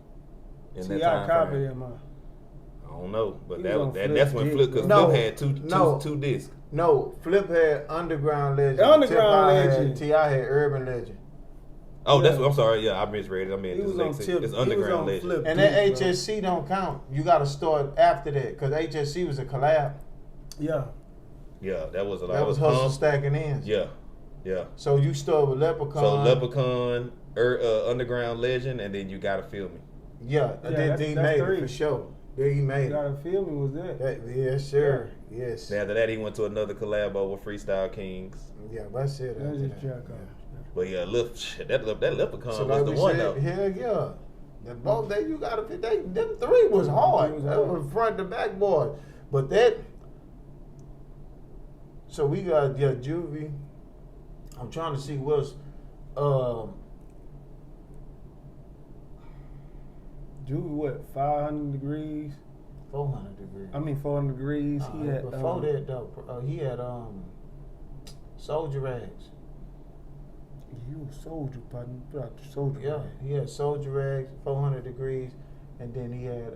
In that T.I. time copied frame. him, I don't know, but He was on that's when Flip's Flip, because dick, bro. Flip had No. two discs. No, Flip had Underground Legend. Underground Tip-I Legend. T.I. had Urban Legend. Oh, Yeah. that's what I'm sorry. Yeah, I misread it. I mean, He was on dyslexic. Tip. It's He was Underground on Legend. Flip. And that Dick, bro. HSC don't count. You got to start after that because HSC was a collab. Yeah. Yeah, that was a lot. That was Hustle Pump. Stacking Ends. Yeah, yeah. So you start with Leprechaun. So Leprechaun, Underground Legend, and then You Gotta Feel Me. Yeah, Yeah, then that's he made 3. it for sure. Then he made You it. gotta feel me. Was that? Yes, sir. Yes. After that, he went to another collabo with Freestyle Kings. Yeah, that's it. That's after just that. jack off. But yeah, that Leprechaun So was like the we one said, though. hell yeah. The both they you gotta them 3 was hard. It was That hard. was front to back board. But that so we got Juvie. I'm trying to see what's Juvie, what? 500 degrees. 400 degrees. I mean 400 degrees. He had before that though, he had Soldier Rags. You was soldier, partner. Put out the soldier. Yeah, he had Soldier Rags, 400 degrees, and then he had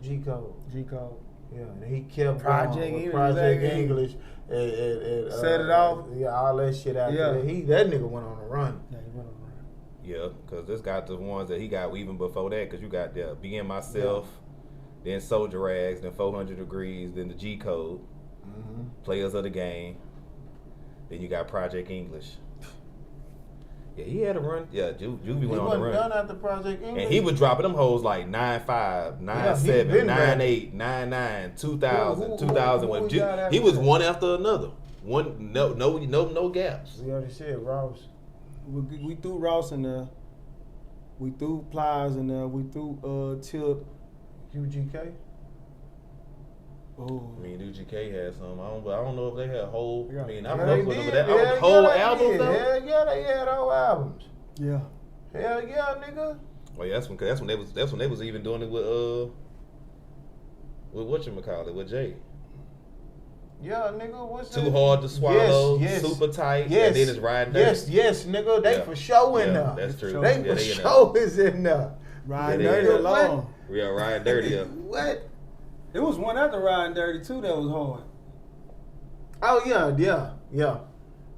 G Code. G Code. Yeah, and he kept Project going with English, Project exactly. English. Set it off. Yeah, all that shit out Yeah. there. That nigga went on a run. Yeah, he went on a run. Yeah, because this got the ones that he got even before that. Because you got Being Myself, then Soldier Rags, then 400 Degrees, then the G Code, Players of the Game. Then you got Project English. Yeah, he had a run. Yeah, Juvie went on the He run. wasn't done after Project English. And he was dropping them hoes like 9.5, 9.7, been 9.8, 9.9, 2000, Who 2000. we When got after he was that? one after another. One no gaps. We already said Ross. We threw Ross in there. We threw Plies in there. We threw Tip. UGK. Oh, I mean, UGK had some. I don't know if they had whole. I mean, I Yeah, fuck they with them, but did. that Hell whole yeah, they album did. though. Hell yeah, they had whole albums. yeah. Hell yeah, nigga. Well, yeah, that's when they was even doing it with whatchamacallit, with Jay. Yeah, nigga, what's Too that? Hard to Swallow, Yes. Super Tight, Yes. and then it's Riding Dirty. Yes, nigga. They Yeah. for sure in Yeah, there. that's true. They Yeah, for they in there. sure is in there. Riding Yeah, they Dirty is. alone. We are Riding Dirty. Yeah. What? It was one after Riding Dirty too that was hard. Oh yeah.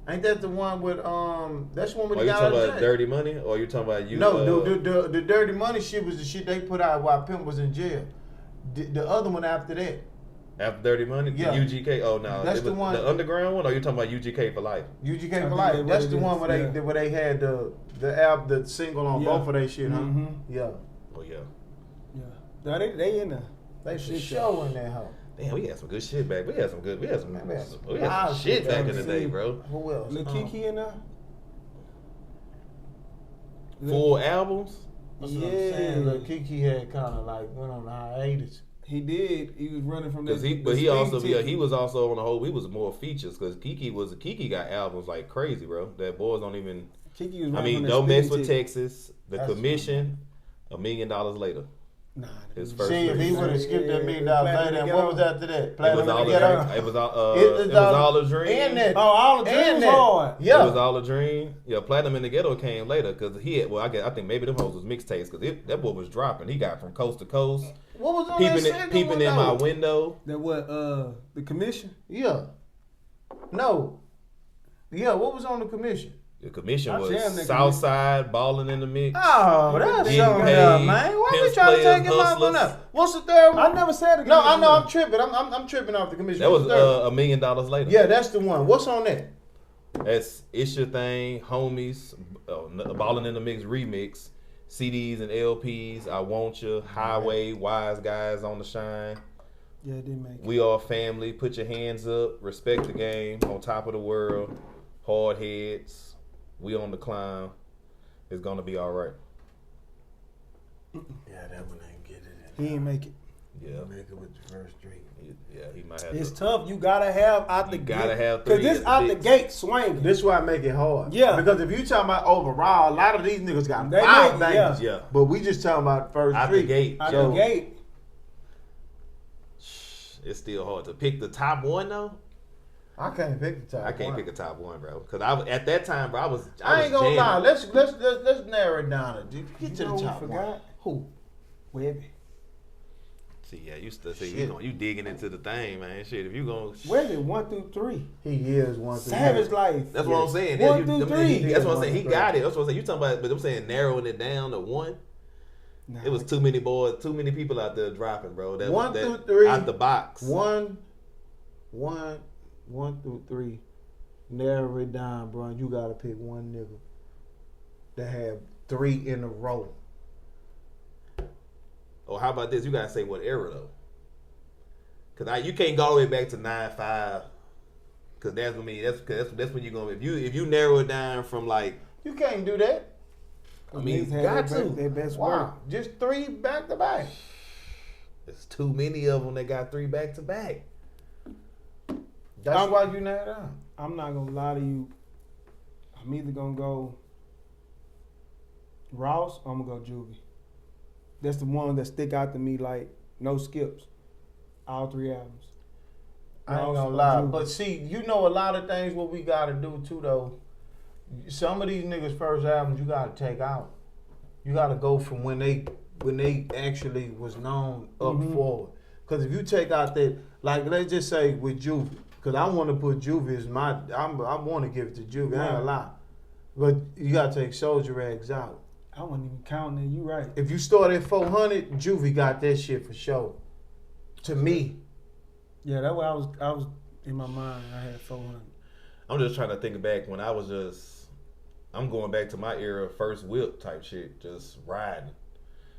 Ain't that the one with that's the one with Are the you guy talking out of about jail? Dirty Money, or you talking about you? No, the Dirty Money shit was the shit they put out while Pimp was in jail. The other one after that. After Dirty Money, Yeah. UGK. Oh no, That's it the was one- the underground one, or you talking about UGK for life? UGK I for think Life. that's That's what the it one is, where yeah. where they had the single on Yeah. both of they shit, huh? Mhm. Yeah. Oh yeah. Yeah. Now they in there. They for Shit, sure in that hoe. Damn, we had some good shit back. We had some Man, we had some shit shit back in back the then. day, bro. Who else? Lil Kiki in there. Full albums. That's what I'm saying. Lil Kiki had kind of like went on a hiatus. He did. He was running from that. Cause he was also on the whole. He was more features because Kiki got albums like crazy, bro. That boys don't even. Kiki was I running mean, from that Don't Mess speeding with ticket. Texas, The That's Commission, $1 Million Later. Nah, His that first See, if he three. would have skipped that $1 million Platinum later, Together. what was after that? It was Platinum all a Together? dream. It was all a dream. And that. Oh, all the And dreams that. hard. Yeah. It was all a dream. Yeah, Platinum in the Ghetto came later because he had. Well, I think maybe them hoes was mixtapes because that boy was dropping. He got from coast to coast, What was on that second peeping one, in my though? window. That what? The commission. Yeah. No. Yeah, what was on the commission? The Commission I was jammed that Southside, Balling in the Mix. Oh, that's Getting something paid, else, man. Why we Pimps, trying to Players, take him off on Hustlers. that? What's the third one? I never said it. No, I know I'm tripping. I'm tripping off the commission. That was What's the third one? $1 Million Later. Yeah, that's the one. What's on that? That's It's Your Thing, Homies, Ballin' in the Mix remix, CDs and LPs, I Want You, Highway, Wise Guys on the Shine, Yeah, it didn't make it. We Are Family, Put Your Hands Up, Respect the Game, On Top of the World, Hard Heads, We on the Climb, It's Gonna Be Alright. Yeah, that one ain't get it. He didn't make it. Yeah, Make it with the first three. yeah, he might have It's to. tough. You gotta have out the You gate. gotta have Cause three this as out the big. gate swinging. This why I make it hard. Yeah. Because if you talking about overall, a lot of these niggas got They five make it, bangers. yeah. But we just talking about first Out three. the gate. Out So- the gate. It's still hard to pick the top one though. I can't pick the top I can't one. pick a top one, bro. Cause at that time, bro, I was I ain't gonna jamming. lie. Let's narrow it down. Get to You know the who top one. forgot? Who? Webby. See, yeah, you still see Shit. you digging into the thing, man. Shit, if you gonna, Webby 1 through 3. He is one. through Savage three. Life. that's what I'm saying. One Yeah, through them- three. That's what I'm saying. He Yeah, got it. That's what I'm saying. You talking about, but I'm saying narrowing it down to one. Nah, It was too many boys, too many people out there dropping, bro. That, One that, through three. out the box. One through three. Narrow it down, bro. You gotta pick one nigga that have 3 in a row. Or how about this? You gotta say what era though, because you can't go all the way back to 9-5. Because that's when that's when you gonna if you narrow it down from like, You can't do that. I mean, Niggas had got their to. Their best work. Wow. Just 3 back to back. There's too many of them that got 3 back to back. That's why you narrow it down. I'm not gonna lie to you. I'm either gonna go Ross or I'm gonna go Juvie. That's the one that stick out to me like no skips. All 3 albums. I ain't Ross gonna or lie. Juvie. But see, you know a lot of things what we gotta do too though. Some of these niggas' first albums you gotta take out. You gotta go from when they actually was known up Mhm. forward. Because if you take out that, like, let's just say with Juvie, because I want to put Juvie as I want to give it to Juvie. I ain't gonna lie. But you got to take Soldier Rags out. I wasn't even counting it. You right. If you start at 400, Juvie got that shit for sure. To me. Yeah, that's what I was in my mind. I had 400. I'm just trying to think back when I'm going back to my era, first whip type shit, just riding.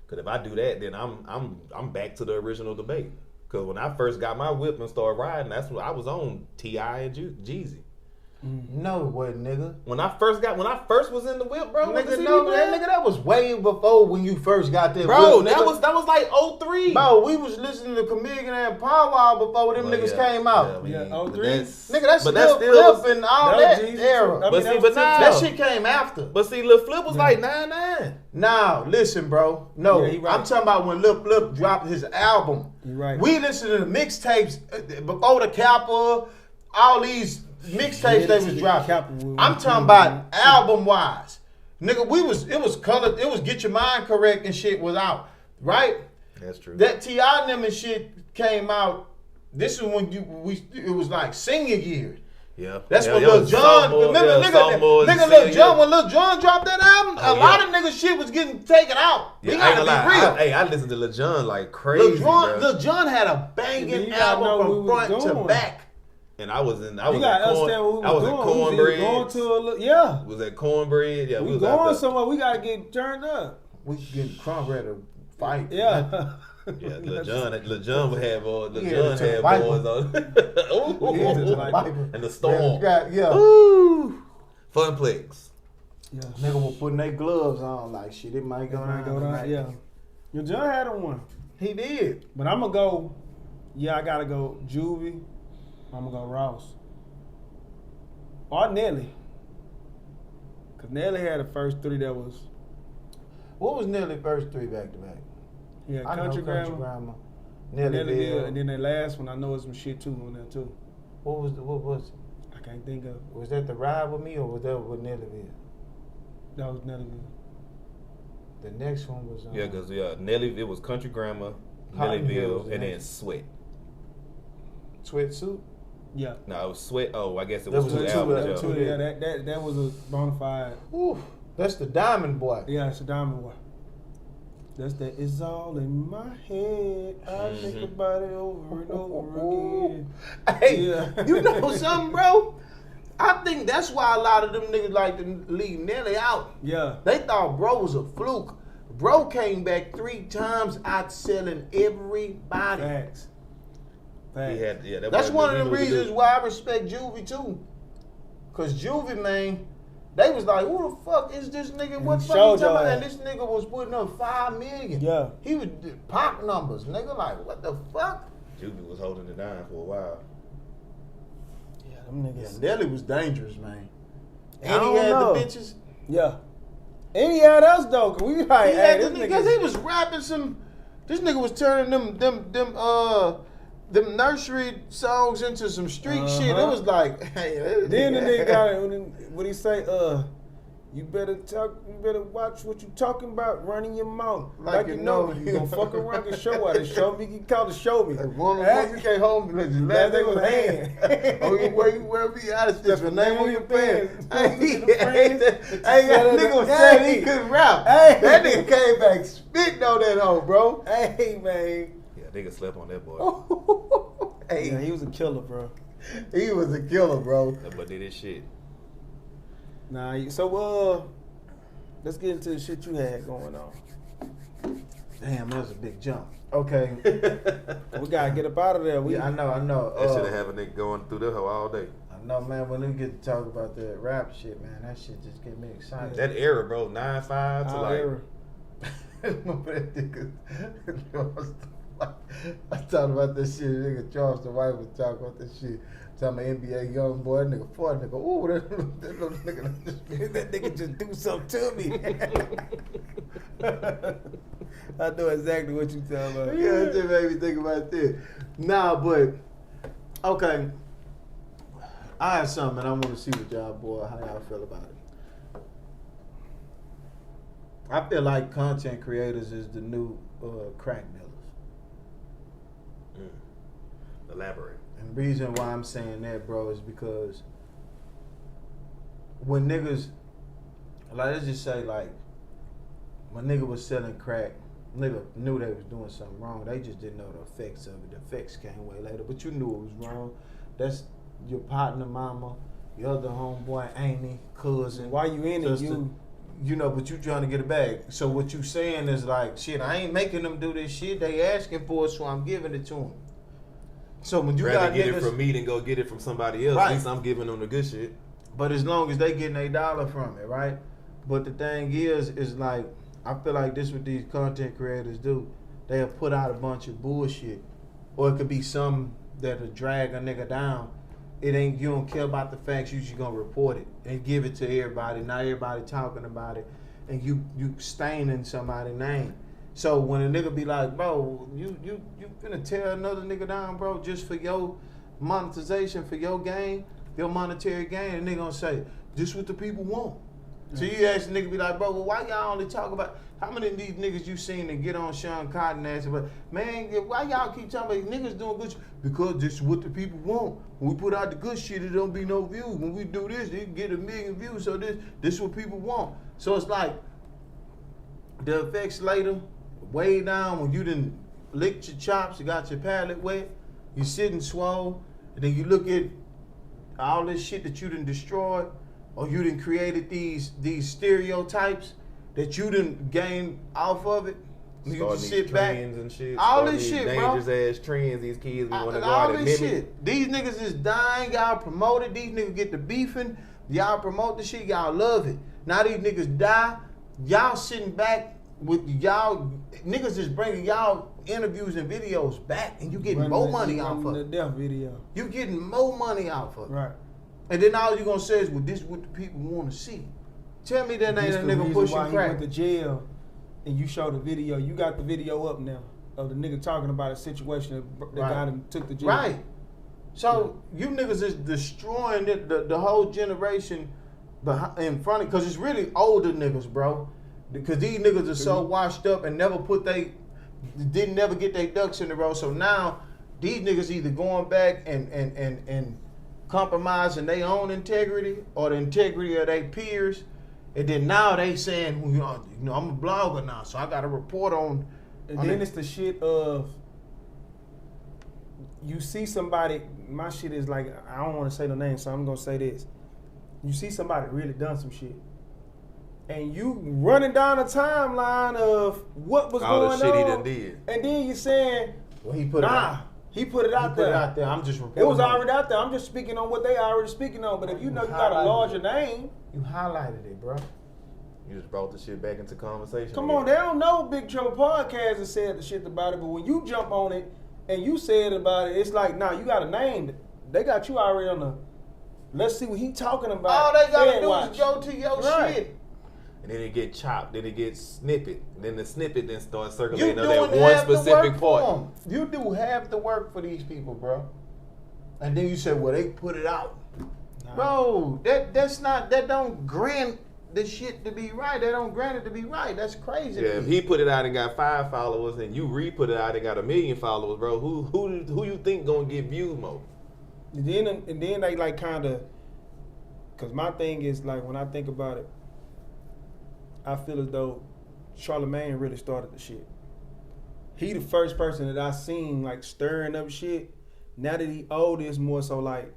Cause if I do that, then I'm back to the original debate. Cause when I first got my whip and started riding, that's when I was on T.I. and Jeezy. No, it wasn't, nigga. When I first was in the whip, bro. Nigga, no, that was way before when you first got that bro, whip. that was like 03. Bro, we was listening to Chameleon and Powwow before them niggas came out. Yeah, 03. Nigga, that's but still Flip and all that era. I mean, that shit came after. But see, Lil Flip was like 9-9. Now, listen, bro. No, Yeah, he right. I'm talking about when Lil Flip dropped his album. You right. We listened to the mixtapes before the Kappa, all these mixtapes they was dropping. I'm talking about album wise. Nigga, it was colored, it was Get Your Mind Correct and shit was out. Right? That's true. That T.I. and them and shit came out. This is when it was like senior year. Yeah. That's when Lil Jon, nigga Lil Jon, when Lil Jon dropped that album, a lot of nigga shit was getting taken out. Yeah, We gotta be real. I listened to Lil Jon like crazy. Lil Jon had a banging album from front to back. And I was in you gotta understand what we was doing. Cornbread. Going to Was at Cornbread. Yeah, we was going somewhere. We gotta get turned up. We get Cornbread to fight. Yeah. Yeah, Lil Jon would have boys on. And the storm. Yeah. Ooh. Funplex. Yeah. Nigga was putting their gloves on like shit. It might go down. Yeah. Your John had one. He did. But I'm gonna go. Yeah, I gotta go Juvie. I'm gonna go Ross. Or Nelly. Cause Nelly had the first three that was. What was Nelly's first three back to back? Yeah, I Country know Grammar. Nellyville. And then that last one, I know it's some shit too on there too. What was it? I can't think of. Was that the Ride With Me or was that with Nellyville? That was Nellyville. The next one was Yeah, because Nelly, it was Country Grammar, Cotton Hills, Nellyville, and then Sweat. Sweatsuit? Yeah. No, it was Sweat. Oh, I guess it That was was two two, albums. two, Yeah, that was a bona fide. Ooh, that's the Diamond Boy. Yeah, it's a Diamond Boy. That's that. It's all in my head. I think about it over and over again. Hey, Yeah. you know something, bro? I think that's why a lot of them niggas like to leave Nelly out. Yeah. They thought bro was a fluke. Bro came back 3 times outselling everybody. Facts. He had, That's one of the reasons why I respect Juvie too. Cause Juvie, man, they was like, who the fuck is this nigga? What fuck you talking about? And this nigga was putting up 5 million. Yeah. He was pop numbers, nigga. Like, what the fuck? Juvie was holding it down for a while. Yeah, them niggas. Yeah, Nelly was dangerous, man. I And he don't had know. the bitches. Yeah. And he had us though, cause we like, hey, this Because nigga. he was rapping some. This nigga was turning them nursery songs into some street shit. It was like, hey, Then the nigga got it. What he say? You better watch what you talking about. Running your mouth like you know you gonna fuck around and show out and show me. You can call to show me. Like, one you can't hold me. Last thing was hand. Oh, you wear me out of step. The name on your pants. Hey, that nigga was saying he couldn't rap. Hey. That nigga came back spitting on that hoe, bro. Hey man. Yeah, nigga slept on that boy. Hey, Yeah, he was a killer, bro. he was a killer, bro. That boy did his shit. Nah, so let's get into the shit you had going on. Damn, that was a big jump. Okay. We gotta get up out of there. I know. That should have a nigga going through the hoe all day. I know, man. When we get to talk about that rap shit, man, that shit just get me excited. That era, bro, 9-5 to Our like. era. Remember that nigga? I talked about that shit. Nigga Charleston White was talking about that shit. Talking about NBA young boy, nigga, fought, nigga. Ooh, that little nigga. That nigga just do something to me. I know exactly what you talking about. Yeah, it just made me think about that. Nah, but okay. I have something, and I want to see what y'all boy, how y'all feel about it. I feel like content creators is the new crack dealers. Elaborate. And the reason why I'm saying that, bro, is because when niggas, like, let's just say, like, when nigga was selling crack, nigga knew they was doing something wrong. They just didn't know the effects of it. The effects came way later, but you knew it was wrong. That's your partner, mama, your other homeboy, Amy, cousin. Why you in it? You know, but you trying to get a bag. So what you saying is like, shit, I ain't making them do this shit. They asking for it, so I'm giving it to them. So when you rather got get niggas, it from me than go get it from somebody else, right. At least I'm giving them the good shit. But as long as they getting $1 from it, right? But the thing is like, I feel like this what these content creators do. They'll put out a bunch of bullshit. Or it could be something that'll drag a nigga down. It ain't, you don't care about the facts, you just gonna report it and give it to everybody. Now everybody talking about it and you staining somebody's name. So when a nigga be like, bro, you finna tear another nigga down, bro, just for your monetization, for your gain, your monetary gain, and nigga gonna say, this what the people want. So you ask the nigga, be like, bro, well, why y'all only talk about, how many of these niggas you seen that get on Sean Cotton ass, but man, why y'all keep talking about niggas doing good shit? Because this is what the people want. When we put out the good shit, it don't be no views. When we do this, it get 1 million views. So this is what people want. So it's like the effects later, way down when you done licked your chops, you got your palate wet, you sitting swole, and then you look at all this shit that you done destroyed, or you done created these stereotypes that you done gained off of it. You just sit back. And shit, all this shit, bro. Dangerous ass trends. These kids want to go all out and this mimic. shit. These niggas is dying. Y'all promote it. These niggas get the beefing. Y'all promote the shit. Y'all love it. Now these niggas die. Y'all sitting back with y'all niggas is bringing y'all interviews and videos back, and you getting more money off of it. The death video. You getting more money off of it. Right. And then all you gonna say is, well, this is what the people want to see. Tell me that ain't a nigga pushing why crack. He went to jail, and you show the video. You got the video up now of the nigga talking about a situation that got him took the jail. Right. So you niggas is destroying the whole generation in front of, because it's really older niggas, bro. Because these niggas are so washed up and never didn't never get their ducks in a row. So now these niggas either going back and compromising their own integrity or the integrity of their peers. And then now they saying, well, you know, I'm a blogger now, so I got to report on. And then it's the shit of, you see somebody, my shit is like, I don't want to say no name, so I'm going to say this. You see somebody really done some shit. And you running down a timeline of what was all going the shit on. he done did. And then you're saying, Well, he put it out. He put it out there. I'm just reporting. It was already out there. I'm just speaking on what they already speaking on. But if you know you got a larger name. You highlighted it, bro. You just brought the shit back into conversation. Come on, they don't know Big Trouble Podcast has said the shit about it. But when you jump on it and you said about it, it's like, nah, you got a name. They got you already on the, let's see what he talking about. All they got to Head do watch. is go to your shit. And then it get chopped, then it gets snippet, and then the snippet then starts You circulating on doing that one half the specific work for part. them. You do half the work for these people, bro. And then you say, well, they put it out. Nah. Bro, that don't grant the shit to be right. They don't grant it to be right. That's crazy. Yeah, if he put it out and got 5 followers, and you re-put it out and got 1 million followers, bro, who you think gonna get views more? And then they like kind of, because my thing is like when I think about it, I feel as though Charlamagne really started the shit. He the first person that I seen like stirring up shit. Now that he old, it's more so like,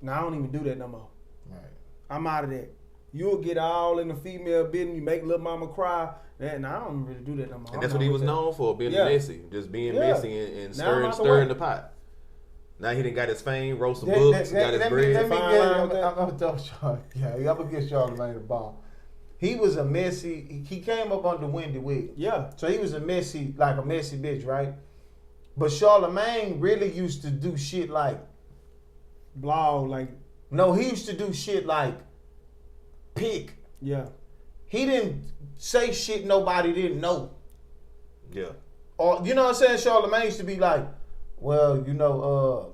nah, I don't even do that no more. Right. I'm out of that. You'll get all in the female business, you make little mama cry. Nah, I don't really do that no more. And that's what he was known for, being messy. Just being messy and stirring the pot. Now he done got his fame, wrote some books, got his bread. I'm gonna tell y'all. Yeah, I'm gonna get Charlamagne the ball. He was a messy. He came up under Wendy Williams. Yeah. So he was a messy bitch, right? But Charlamagne really used to do shit like blog, like. No, he used to do shit like pick. Yeah. He didn't say shit nobody didn't know. Yeah. Or you know what I'm saying? Charlamagne used to be like, well, you know,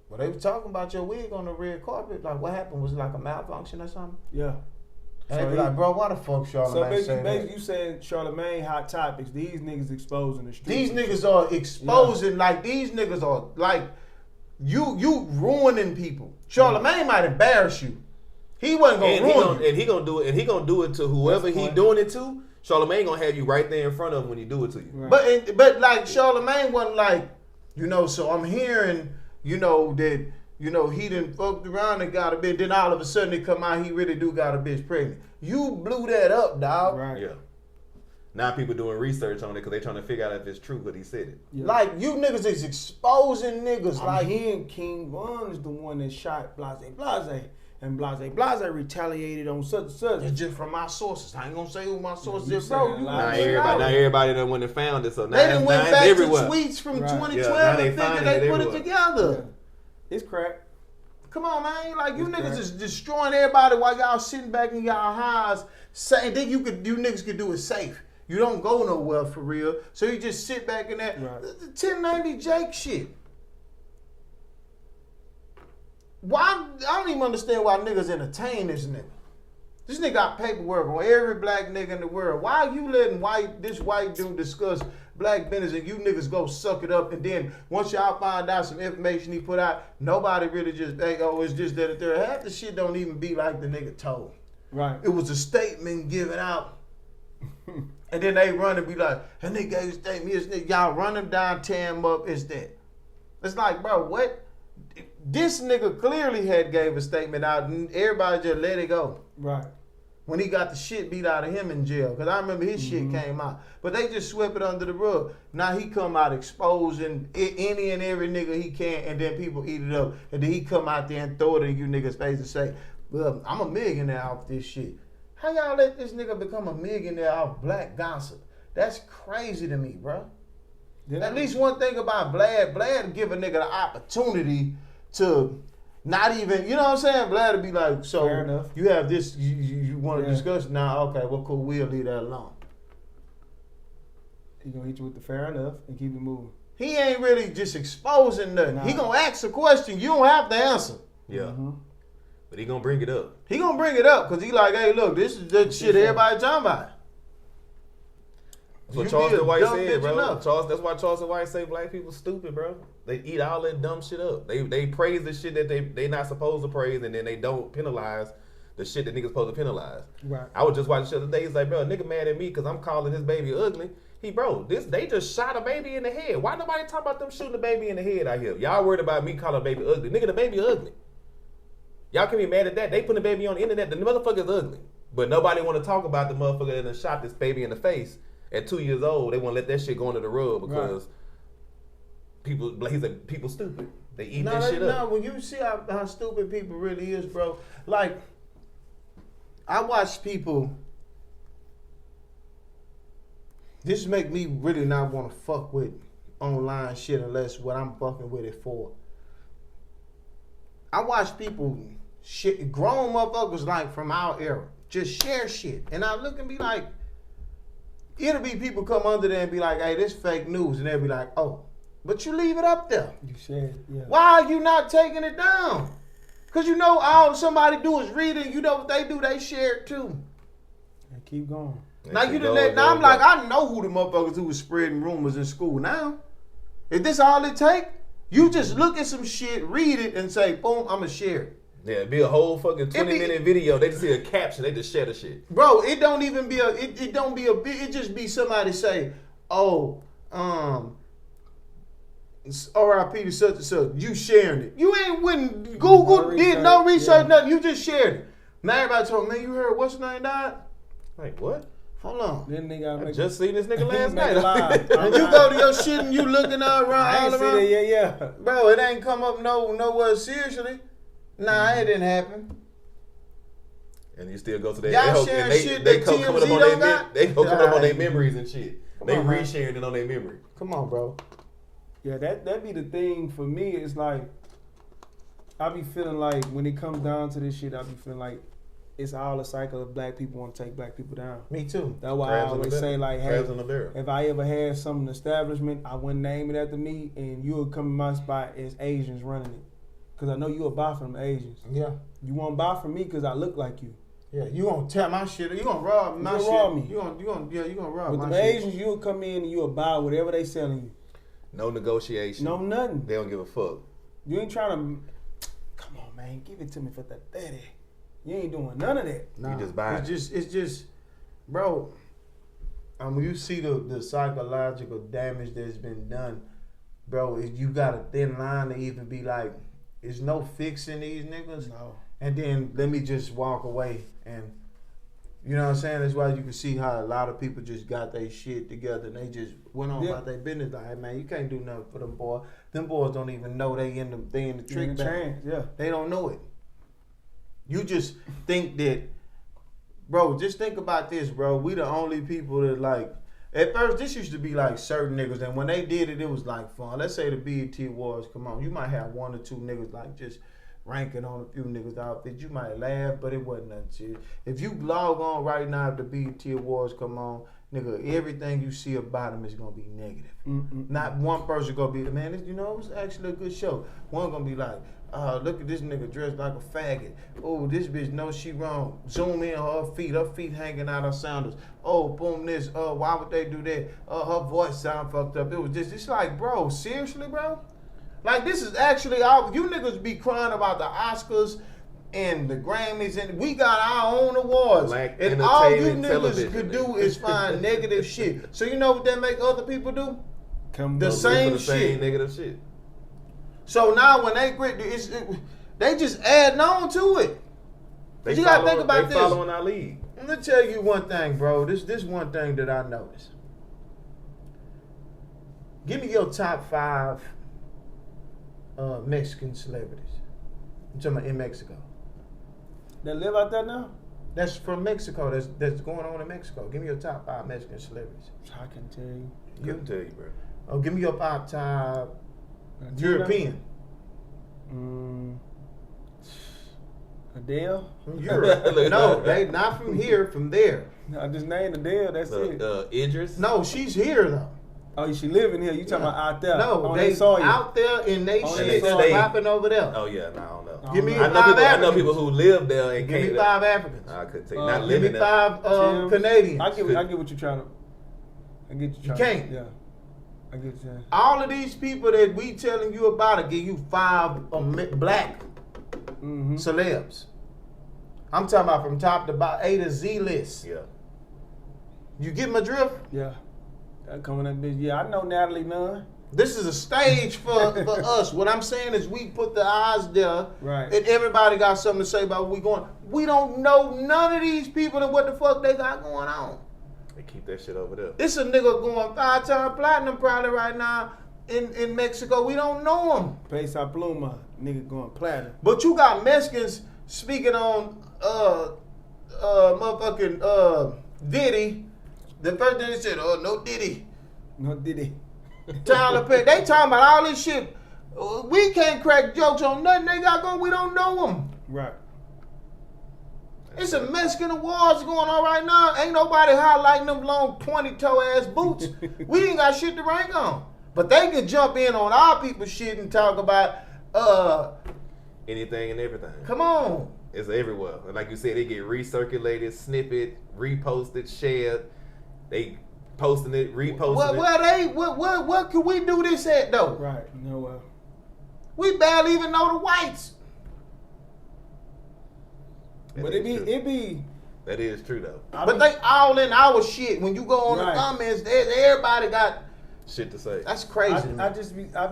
well, they were talking about your wig on the red carpet. Like, what happened? Was it like a malfunction or something? Yeah. And So they be he- like, bro, why the fuck Charlamagne So basically, say that? you saying Charlamagne hot topics. These niggas exposing the streets. These niggas are exposing, like, these niggas are, like, you ruining people. Charlamagne might embarrass you. He wasn't gonna ruin you. And he gonna do it. And he gonna do it to whoever That's the he point. doing it to. Charlamagne gonna have you right there in front of him when he do it to you. Right. But like Charlamagne wasn't like, so I'm hearing, that, he done fucked around and got a bitch. Then all of a sudden it come out he really do got a bitch pregnant. You blew that up, dog. Right. Yeah. Now people doing research on it because they trying to figure out if it's true, but he said it. Yeah. Like, you niggas is exposing niggas. I'm Like, hearing King Von is the one that shot Blase. And Blase retaliated on such and such. it's just from my sources. I ain't gonna say who my sources you is, bro. saying You a lot. Now everybody done went and found it, so now They done went it's back everywhere. to tweets from Right. 2012 Yeah, now they and figured finding they it put it everywhere. together. It's crack. Come on, man. Like, you It's niggas crack. is destroying everybody while y'all sitting back in y'all highs saying that you niggas could do it safe. You don't go nowhere for real. So you just sit back in that Right. 1090 Jake shit. Why? I don't even understand why niggas entertain this nigga. This nigga got paperwork on every black nigga in the world. Why are you letting this white dude discuss black business and you niggas go suck it up, and then once y'all find out some information he put out, nobody really just think, oh, it's just that there. Half the shit don't even be like the nigga told. Right. It was a statement given out. And then they run and be like, and they gave a statement, it's that. Y'all run him down, tear him up, it's that. It's like, bro, what? This nigga clearly had gave a statement out and everybody just let it go. Right. When he got the shit beat out of him in jail. Because I remember his shit came out. But they just swept it under the rug. Now he come out exposing any and every nigga he can, and then people eat it up. And then he come out there and throw it in you niggas' face and say, well, I'm a millionaire off this shit. How y'all let this nigga become a millionaire off black gossip? That's crazy to me, bro. At least one thing about Vlad give a nigga the opportunity to not even, you know what I'm saying? Vlad would be like, so Fair enough. you have this, you want to Yeah. discuss? Nah, okay, well, cool, we'll leave that alone. He gonna hit you with the fair enough and keep it moving. He ain't really just exposing nothing. Nah. He gonna ask a question, you don't have to answer. Yeah. Mm-hmm. But he gonna bring it up. He gonna bring it up because he like, hey, look, this is the shit everybody talking about. That's what You Charles be a the White dumb said, bitch bro. enough. That's why Charles the White say black people stupid, bro. They eat all that dumb shit up. They praise the shit that they not supposed to praise, and then they don't penalize the shit that niggas supposed to penalize. Right. I was just watching shit the other day. He's like, bro, a nigga mad at me because I'm calling his baby ugly. They just shot a baby in the head. Why nobody talking about them shooting the baby in the head out here? Y'all worried about me calling a baby ugly. Nigga, the baby ugly. Y'all can be mad at that. They put the baby on the internet. The motherfucker's ugly. But nobody want to talk about the motherfucker that done shot this baby in the face at 2 years old. They want to let that shit go under the rug because people stupid. They eat that shit up. No, when you see how stupid people really is, bro. Like, I watch people. This make me really not want to fuck with online shit unless what I'm fucking with it for. I watch people, shit, grown motherfuckers like from our era, just share shit. And I look and be like, it'll be people come under there and be like, hey, this fake news. And they'll be like, oh, but you leave it up there. You said, yeah. Why are you not taking it down? Because you know all somebody do is read it. You know what they do, they share it too. And keep going. Now I'm like, I know who the motherfuckers who was spreading rumors in school now. Is this all it take? You just look at some shit, read it, and say, boom, I'ma share it. Yeah, it'd be a whole fucking 20-minute video. They just see a caption. They just share the shit. Bro, it don't even be it just be somebody say, oh, RIP to such and such. You sharing it. You ain't went Google, did no research, nothing. You just shared it. Now everybody told me, man, you heard what's his name died? Like, what? Hold on. Then they gotta I make just seen this nigga last make night. it live. And you go to your shit and you looking around I all ain't see around. that yeah. Bro, it ain't come up nowhere seriously. Nah, it didn't happen. And you still go to that. Y'all They, sharing they, shit they that go coming TMZ up on don't their got? they go coming up on their Alright. memories and shit. They on, man. resharing it on their memory. Come on, bro. Yeah, that be the thing for me. It's like I be feeling like when it comes down to this shit, I be feeling like it's all a cycle of black people want to take black people down. Me too. That's why I always say like, hey, Crabs in the barrel. if I ever had some establishment, I wouldn't name it after me, and you would come in my spot as Asians running it, cause I know you will buy from Asians. Yeah. You won't buy from me cause I look like you. Yeah, you gonna tear my shit. You gonna rob my shit. Rob me. You gonna rob With my the shit. Asians, you'll come in and you'll buy whatever they selling you. No negotiation. No nothing. They don't give a fuck. You ain't trying to. Come on, man, give it to me for the 30. You ain't doing none of that. Nah, You just buy it. It's just, bro. When you see the psychological damage that's been done, bro, you got a thin line to even be like, there's no fixing these niggas. No. And then let me just walk away. And you know what I'm saying? That's why you can see how a lot of people just got their shit together and they just went on about their business. Like, hey, man, you can't do nothing for them boys. Them boys don't even know they in the trick bag. Yeah. They don't know it. You just think that, bro, just think about this, bro. We the only people that like, at first this used to be like certain niggas, and when they did it, it was like fun. Let's say the BET Awards, come on, you might have one or two niggas like just ranking on a few niggas' outfits. You might laugh, but it wasn't nothing serious. If you log on right now, if the BET Awards come on, nigga, everything you see about them is gonna be negative. Not one person gonna be, man, it was actually a good show. One gonna be like, look at this nigga dressed like a faggot. Oh, this bitch knows she wrong. Zoom in her feet hanging out her sandals. Oh, boom this. Why would they do that? Her voice sound fucked up. It was just, it's like, bro, seriously, bro? Like, this is actually all, you niggas be crying about the Oscars and the Grammys, and we got our own awards. Black and all you entertainment niggas television, could man. do is find negative shit. So you know what that make other people do? Come The go. same For the same shit. negative shit. So now when they they just add on to it. They You gotta think about they this. following our lead. I'm gonna tell you one thing, bro. This one thing that I noticed. Give me your top 5 Mexican celebrities. I'm talking about in Mexico. They live out there now? That's from Mexico. That's going on in Mexico. Give me your top 5 Mexican celebrities. I can tell you. Couldn't tell you, bro. Oh, give me your top European. Adele? From Europe. No, they not from here. From there. I just named Adele. That's it. Idris? No, she's here though. Oh, she living here. You talking about out there? No, on they soil. out there and they On shit their that's soil. popping over there. Oh, yeah, no, I don't know. Give me I five know I know Africans. people who live there and Give can't. me 5 Africans. I couldn't tell you. Not Give living me there. 5 Tim, Canadians. I get what you're trying to. I get you trying. can't. Yeah. I get you. Saying. All of these people that we telling you about will give you 5 black celebs. I'm talking about from top to bottom, A to Z list. Yeah. You get my drift? Yeah. That coming that bitch. Yeah, I know Natalie Nunn. This is a stage for us. What I'm saying is we put the eyes there. Right. And everybody got something to say about what we going. We don't know none of these people and what the fuck they got going on. They keep that shit over there. This a nigga going 5-time platinum probably right now in Mexico. We don't know him. Pesa Pluma. Nigga going platinum. But you got Mexicans speaking on motherfucking Diddy. The first thing they said, oh, no Diddy. No Diddy. Tyler Perry. They talking about all this shit. We can't crack jokes on nothing they got going. We don't know them. Right. It's a Mexican awards going on right now. Ain't nobody highlighting them long pointy-toe ass boots. We ain't got shit to rank on. But they can jump in on our people's shit and talk about, Anything and everything. come on. It's everywhere. And like you said, they get recirculated, snippet, reposted, shared. They posting it, reposting it. Where can we do this at though? Right. No. We barely even know the whites. But That it is true. be. That is true though. But they all in our shit. When you go on Right. the comments, everybody got. Shit to say. That's crazy. to me. I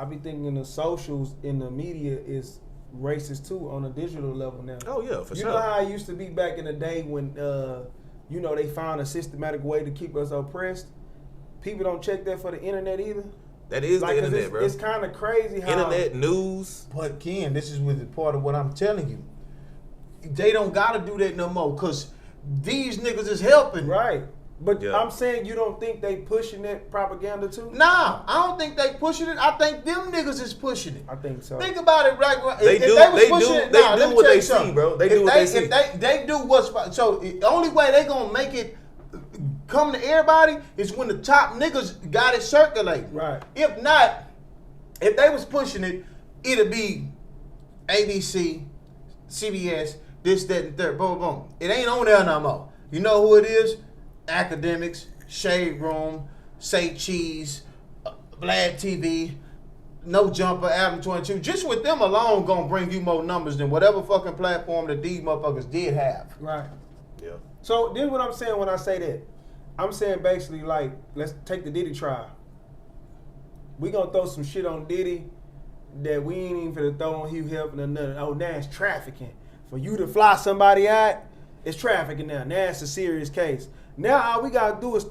be thinking the socials in the media is racist too on a digital level now. Oh yeah, for You sure. know how it used to be back in the day when they found a systematic way to keep us oppressed. People don't check that for the internet either. That is Like, the 'cause internet, bro. It's kind of crazy how Internet news. But Ken, this is with the part of what I'm telling you. They don't gotta do that no more because these niggas is helping. Right. But Yeah. I'm saying you don't think they pushing that propaganda too? Nah, I don't think they pushing it. I think them niggas is pushing it. I think so. Think about it, right? They If do- they was they pushing do- it, they nah, do let me what tell they you see, something. bro. They If do what they see. If they do what's so the only way they gonna make it come to everybody is when the top niggas got it circulating. Right. If not, if they was pushing it, it'd be ABC, CBS, this, that, and third, boom, boom. It ain't on there no more. You know who it is? Academics, Shade Room, Say Cheese, Vlad TV, No Jumper, Adam 22. Just with them alone gonna bring you more numbers than whatever fucking platform that these motherfuckers did have. Right. Yeah. So this is what I'm saying when I say that. I'm saying basically like, let's take the Diddy trial. We gonna throw some shit on Diddy that we ain't even finna throw on Hugh Hefner or nothing. Oh, now it's trafficking. For you to fly somebody out, it's trafficking now. Now it's a serious case. Now all we gotta do is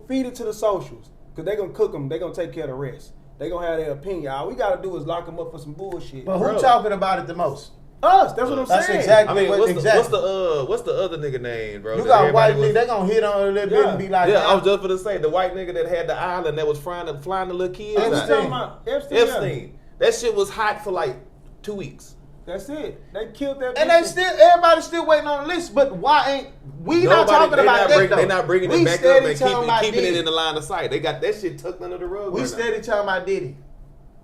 feed it to the socials. Cause they gonna cook them, they gonna take care of the rest. They gonna have their opinion. All we gotta do is lock them up for some bullshit. But who talking about it the most? Us, that's what I'm That's saying. exactly I mean, what what's the other nigga name, bro? You that got everybody white nigga, they gonna hit on it a little bit and be like, yeah, I was just gonna say the white nigga that had the island that was flying the little kids Epstein. out. Talking about Epstein. Epstein. That shit was hot for like 2 weeks. That's it. They killed that. and bitch. everybody's still waiting on the list. But why ain't we not talking about that though? They not bringing We it back up steady and talking about keeping it Diddy. in the line of sight. They got that shit tucked under the rug. We right steady talking about Diddy. now.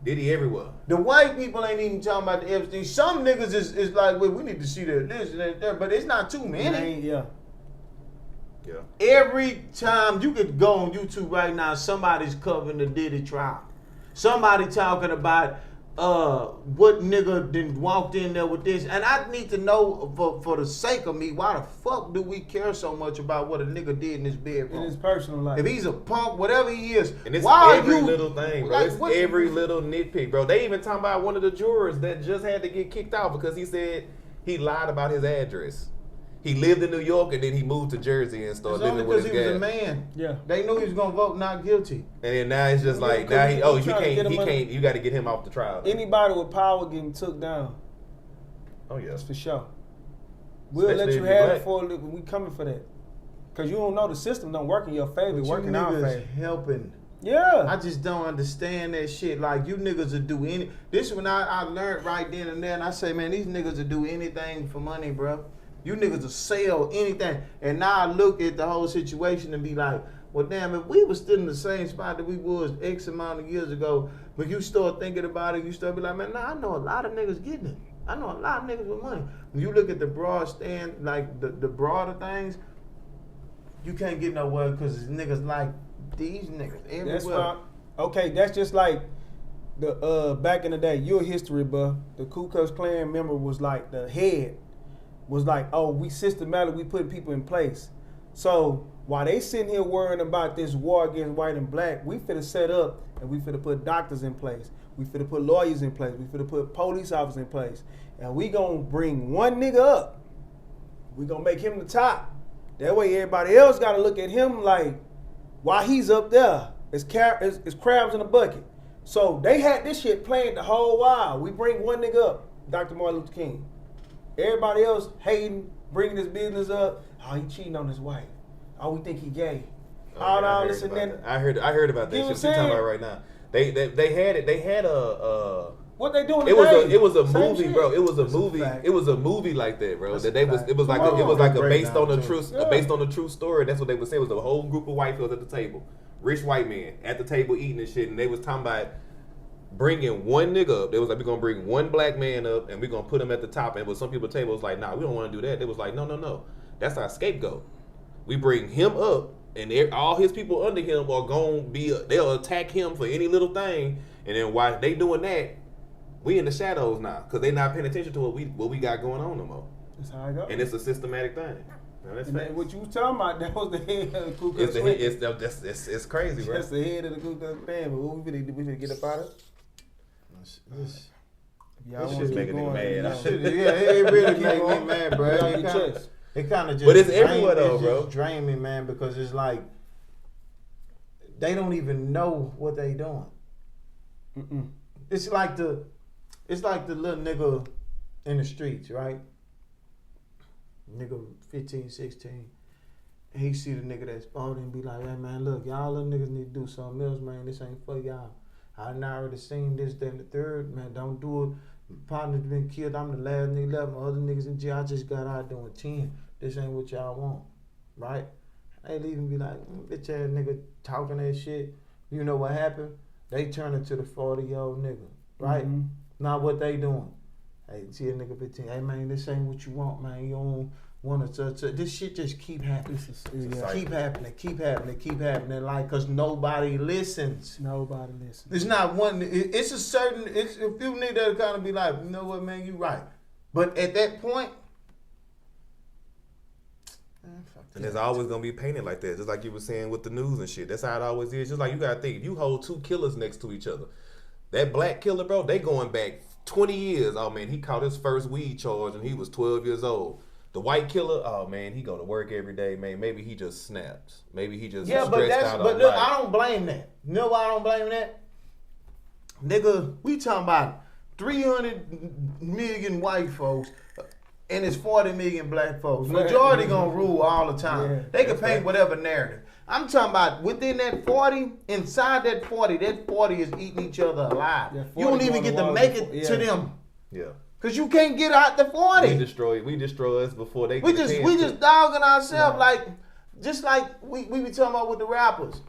Diddy everywhere. The white people ain't even talking about the Epstein. Some niggas is like, well, we need to see this and that, but it's not too many. Yeah. Yeah. Every time you could go on YouTube right now, somebody's covering the Diddy trial. Somebody talking about what nigga then walked in there with this. And I need to know for the sake of me, why the fuck do we care so much about what a nigga did in his bedroom? In his personal life. If he's a punk, whatever he is, And it's why every are you little thing, bro. like, It's what- every little nitpick, bro. They even talking about one of the jurors that just had to get kicked out because he said he lied about his address. He lived in New York and then he moved to Jersey and It's started only living with because his he was a guy. man. Yeah. They knew he was gonna vote not guilty. And then now it's just Yeah, like because now he you trying to get him under- you got to get him off the trial. Anybody with power getting took down. Oh yeah. That's for sure. We'll Especially let you if you have black. it for a little. We coming for that. Cause you don't know the system don't work in your favor. But It you work in our niggas favor. helping. Yeah. I just don't understand that shit. Like, you niggas will do any. This when I learned right then and there, and I say, man, these niggas will do anything for money, bro. You niggas will sell anything. And now I look at the whole situation and be like, well, damn, if we was still in the same spot that we was X amount of years ago, but you start thinking about it, you start be like, man, nah, I know a lot of niggas getting it. I know a lot of niggas with money. When you look at the broad stand, like the broader things, you can't get nowhere because niggas like these niggas everywhere. That's why. Okay, that's just like the back in the day. You're history, bro. The Ku Klux Klan member was like the head. Was like, oh, we systematically put people in place. So while they sitting here worrying about this war against white and black, we finna set up and we finna put doctors in place. We finna put lawyers in place. We finna put police officers in place. And we gonna bring one nigga up. We gonna make him the top. That way everybody else gotta look at him like, why he's up there? It's crabs in a bucket. So they had this shit planned the whole while. We bring one nigga up, Dr. Martin Luther King. Everybody else hating, bringing his business up. Oh, he cheating on his wife. Oh, we think he gay. All this and that. I heard about that You know shit. what I'm You're talking saying? about right now. They had it. They had a. What they doing It was today? it was a Same movie, shit. bro. It was a That's a movie. fact. It was a movie like that, bro. That's That a they was fact. it was like Come it was on. like a Break based down on a too. true Yeah. based on a true story. That's what they would say. It was a whole group of white folks at the table, rich white men at the table eating and shit, and they was talking about bringing one nigga up. They was like, we're gonna bring one black man up and we're gonna put him at the top. And with some people at the table was like, nah, we don't want to do that. They was like, no, that's our scapegoat. We bring him up, and all his people under him are gonna be. They'll attack him for any little thing, and then while they doing that, we in the shadows now because they not paying attention to what we got going on no more. That's how I go. And it's a systematic thing. Now, that's And facts. what you was talking about, that was the head of the Ku Klux It's the Klan. it's crazy, bro. That's the head of the Ku Klux Klan. But what we finna get up out of it? Y'all This wanna shit keep making nigga going, mad. you know. That Shit, yeah, it really Keep make me going. mad, bro. Get off It your kinda- chest. It kind of just. But it's everywhere though, it bro. just drain me, man, because it's like they don't even know what they doing. Mm-mm. It's like the little nigga in the streets, right? Nigga 15, 16. And he see the nigga that's bought and be like, hey man, look, y'all little niggas need to do something else, man. This ain't for y'all. I done already seen this, that, and the third. Man, don't do it. My partner's been killed. I'm the last nigga left. My other niggas in jail. I just got out doing 10. This ain't what y'all want, right? They leave and be like, bitch ass nigga talking that shit. You know what happened? They turn into the 40-year-old nigga, right? Mhm. Now what they doing? Hey, see a nigga 15. Hey man, this ain't what you want, man. You don't want to. This shit just keep happening. Keep happening. Like, cause nobody listens. Nobody listens. It's not one. It's a certain. It's a few niggas that kind of be like, you know what, man, you right. But at that point, and it's always gonna be painted like that, just like you were saying with the news and shit. That's how it always is. Just like you gotta think, if you hold two killers next to each other, that black killer, bro, they going back 20 years. Oh man, he caught his first weed charge and he was 12 years old. The white killer, oh man, he go to work every day, man. Maybe he just snaps. Maybe he just stressed out. But look, I don't blame that. You know why I don't blame that? Nigga, we talking about 300 million white folks and it's 40 million black folks. Majority gonna rule all the time. Yeah, they can paint whatever narrative. I'm talking about within that 40, inside that 40 is eating each other alive. Yeah, you don't even get to make it to them. Yeah. Cause you can't get out the 40. We destroy us before they we just dogging ourselves like just like we be talking about with the rappers.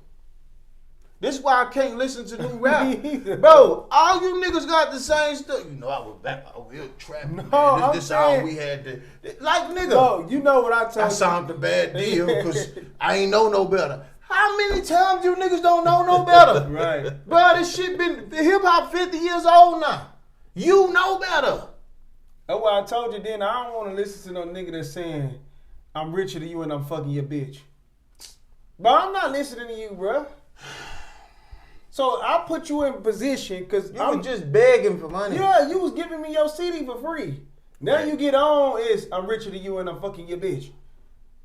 This is why I can't listen to new rap. Bro, all you niggas got the same stuff. You know, I was back over here trapping. No, this all we had to like nigga. No, you know what I told you. I sound a bad deal because I ain't know no better. How many times you niggas don't know no better? Right. Bro, this shit been hip hop 50 years old now. You know better. That's why I told you then I don't want to listen to no nigga that's saying I'm richer than you and I'm fucking your bitch. But I'm not listening to you, bro. So I put you in position because I'm just begging for money. Yeah, you was giving me your CD for free. Now you get on is I'm richer than you and I'm fucking your bitch.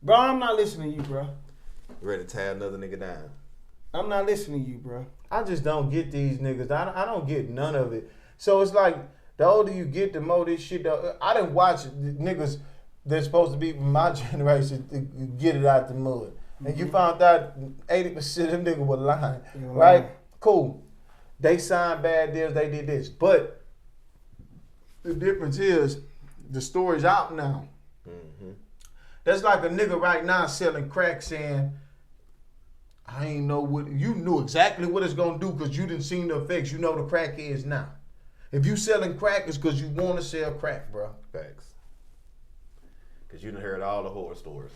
Bro, I'm not listening to you, bro. You ready to tie another nigga down? I'm not listening to you, bro. I just don't get these niggas. I don't get none of it. So it's like the older you get, the more this shit. I didn't watch niggas that's supposed to be my generation to get it out the mud. And you found out 80% of them niggas were lying, right? Cool. They signed bad deals. They did this. But the difference is the story's out now. Mm-hmm. That's like a nigga right now selling crack saying, I ain't know what, you knew exactly what it's going to do because you didn't see the effects. You know the crack is now. If you selling crack, it's because you want to sell crack, bro. Facts. Because you done heard all the horror stories.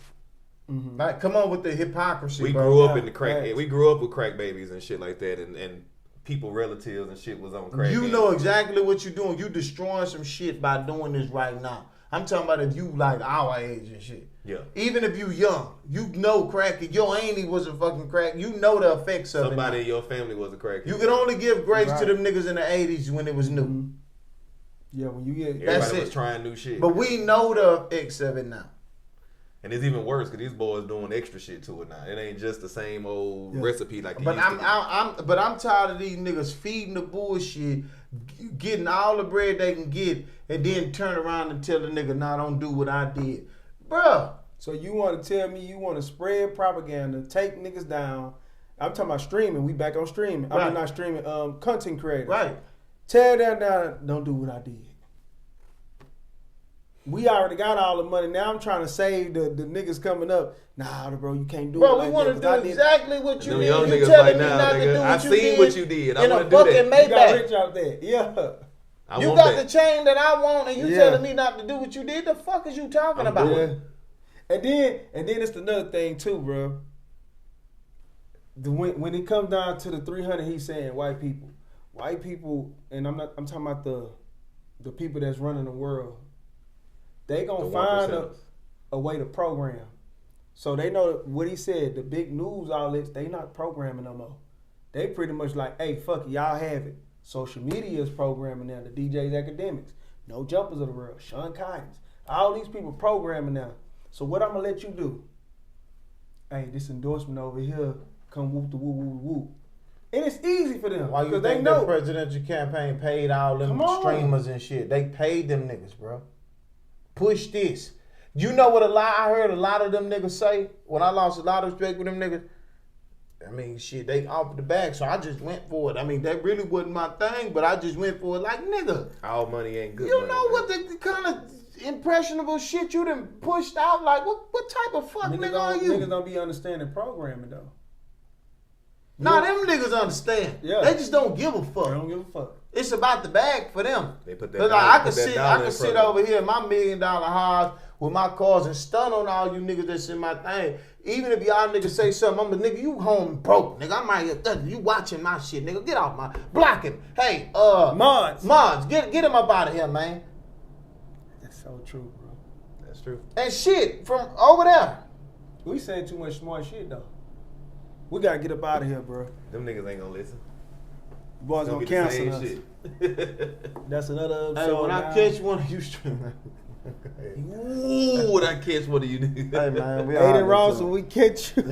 Mm-hmm. Like, come on with the hypocrisy. We grew up in the crack. We grew up with crack babies and shit like that, and people, relatives and shit was on crack. You know exactly what you're doing. You destroying some shit by doing this right now. I'm talking about if you like our age and shit. Yeah. Even if you young, you know crack. If your auntie was a fucking crack, you know the effects of it. Somebody in your family was a crack. You can only give grace to them niggas in the 80s when it was new. Mm-hmm. Yeah, when you get everybody was trying new shit. But we know the effects of it now. And it's even worse because these boys doing extra shit to it now. It ain't just the same old recipe like. But I'm tired of these niggas feeding the bullshit, getting all the bread they can get, and then turn around and tell the nigga, "Nah, don't do what I did, bruh." So you want to tell me you want to spread propaganda, take niggas down? I'm talking about streaming. We back on streaming. Right. I mean not streaming. Content creators. Right. Tear that down. Don't do what I did. We already got all the money. Now I'm trying to save the niggas coming up. Nah, bro, you can't do it. Bro, like we want to do exactly what you did. Young you niggas telling like me now, not nigga, to do what I you seen what you did. I want to do that. You got rich out there. Yeah. You got the chain that I want, and you telling me not to do what you did. The fuck is you talking about? Yeah. And then it's another thing too, bro. When it comes down to the 300, he's saying white people, and I'm talking about the people that's running the world. They gonna find a way to program. So they know what he said. The big news outlets, they not programming no more. They pretty much like, hey, fuck it, y'all have it. Social media is programming now. The DJs, academics, No Jumpers of the world, Sean Kynes, all these people programming now. So what I'm gonna let you do? Hey, this endorsement over here, come whoop the woo woo woo. And it's easy for them. Why you think they know the presidential campaign paid all them streamers and shit? They paid them niggas, bro. Push this. You know what I heard a lot of them niggas say when I lost a lot of respect with them niggas? I mean, shit, they offered the bag, so I just went for it. I mean, that really wasn't my thing, but I just went for it like, nigga. All money ain't good. You know what the kind of impressionable shit you done pushed out? Like, what type of fuck nigga are you? Niggas don't be understanding programming, though. Nah, them niggas understand. Yeah. They just don't give a fuck. I don't give a fuck. It's about the bag for them. They put that. Cause dollar- like, I put can that sit, dollar I in can front sit of over here in my $1 million house with my cars and stun on all you niggas that's in my thing. Even if y'all niggas say something, I'm a nigga, you home broke, nigga. I'm right here, you watching my shit, nigga. Get off my, block him. Hey, Mods, get him up out of here, man. That's so true, bro. That's true. And shit from over there. We saying too much smart shit though. We gotta get up out of here, bro. Them niggas ain't gonna listen. Boys gonna Get the cancel same us. shit. That's another Hey, episode. when I now. catch one of you streaming. Ooh, would I catch one of you niggas? Hey, man, we Ain't it all wrong good so too. we catch you?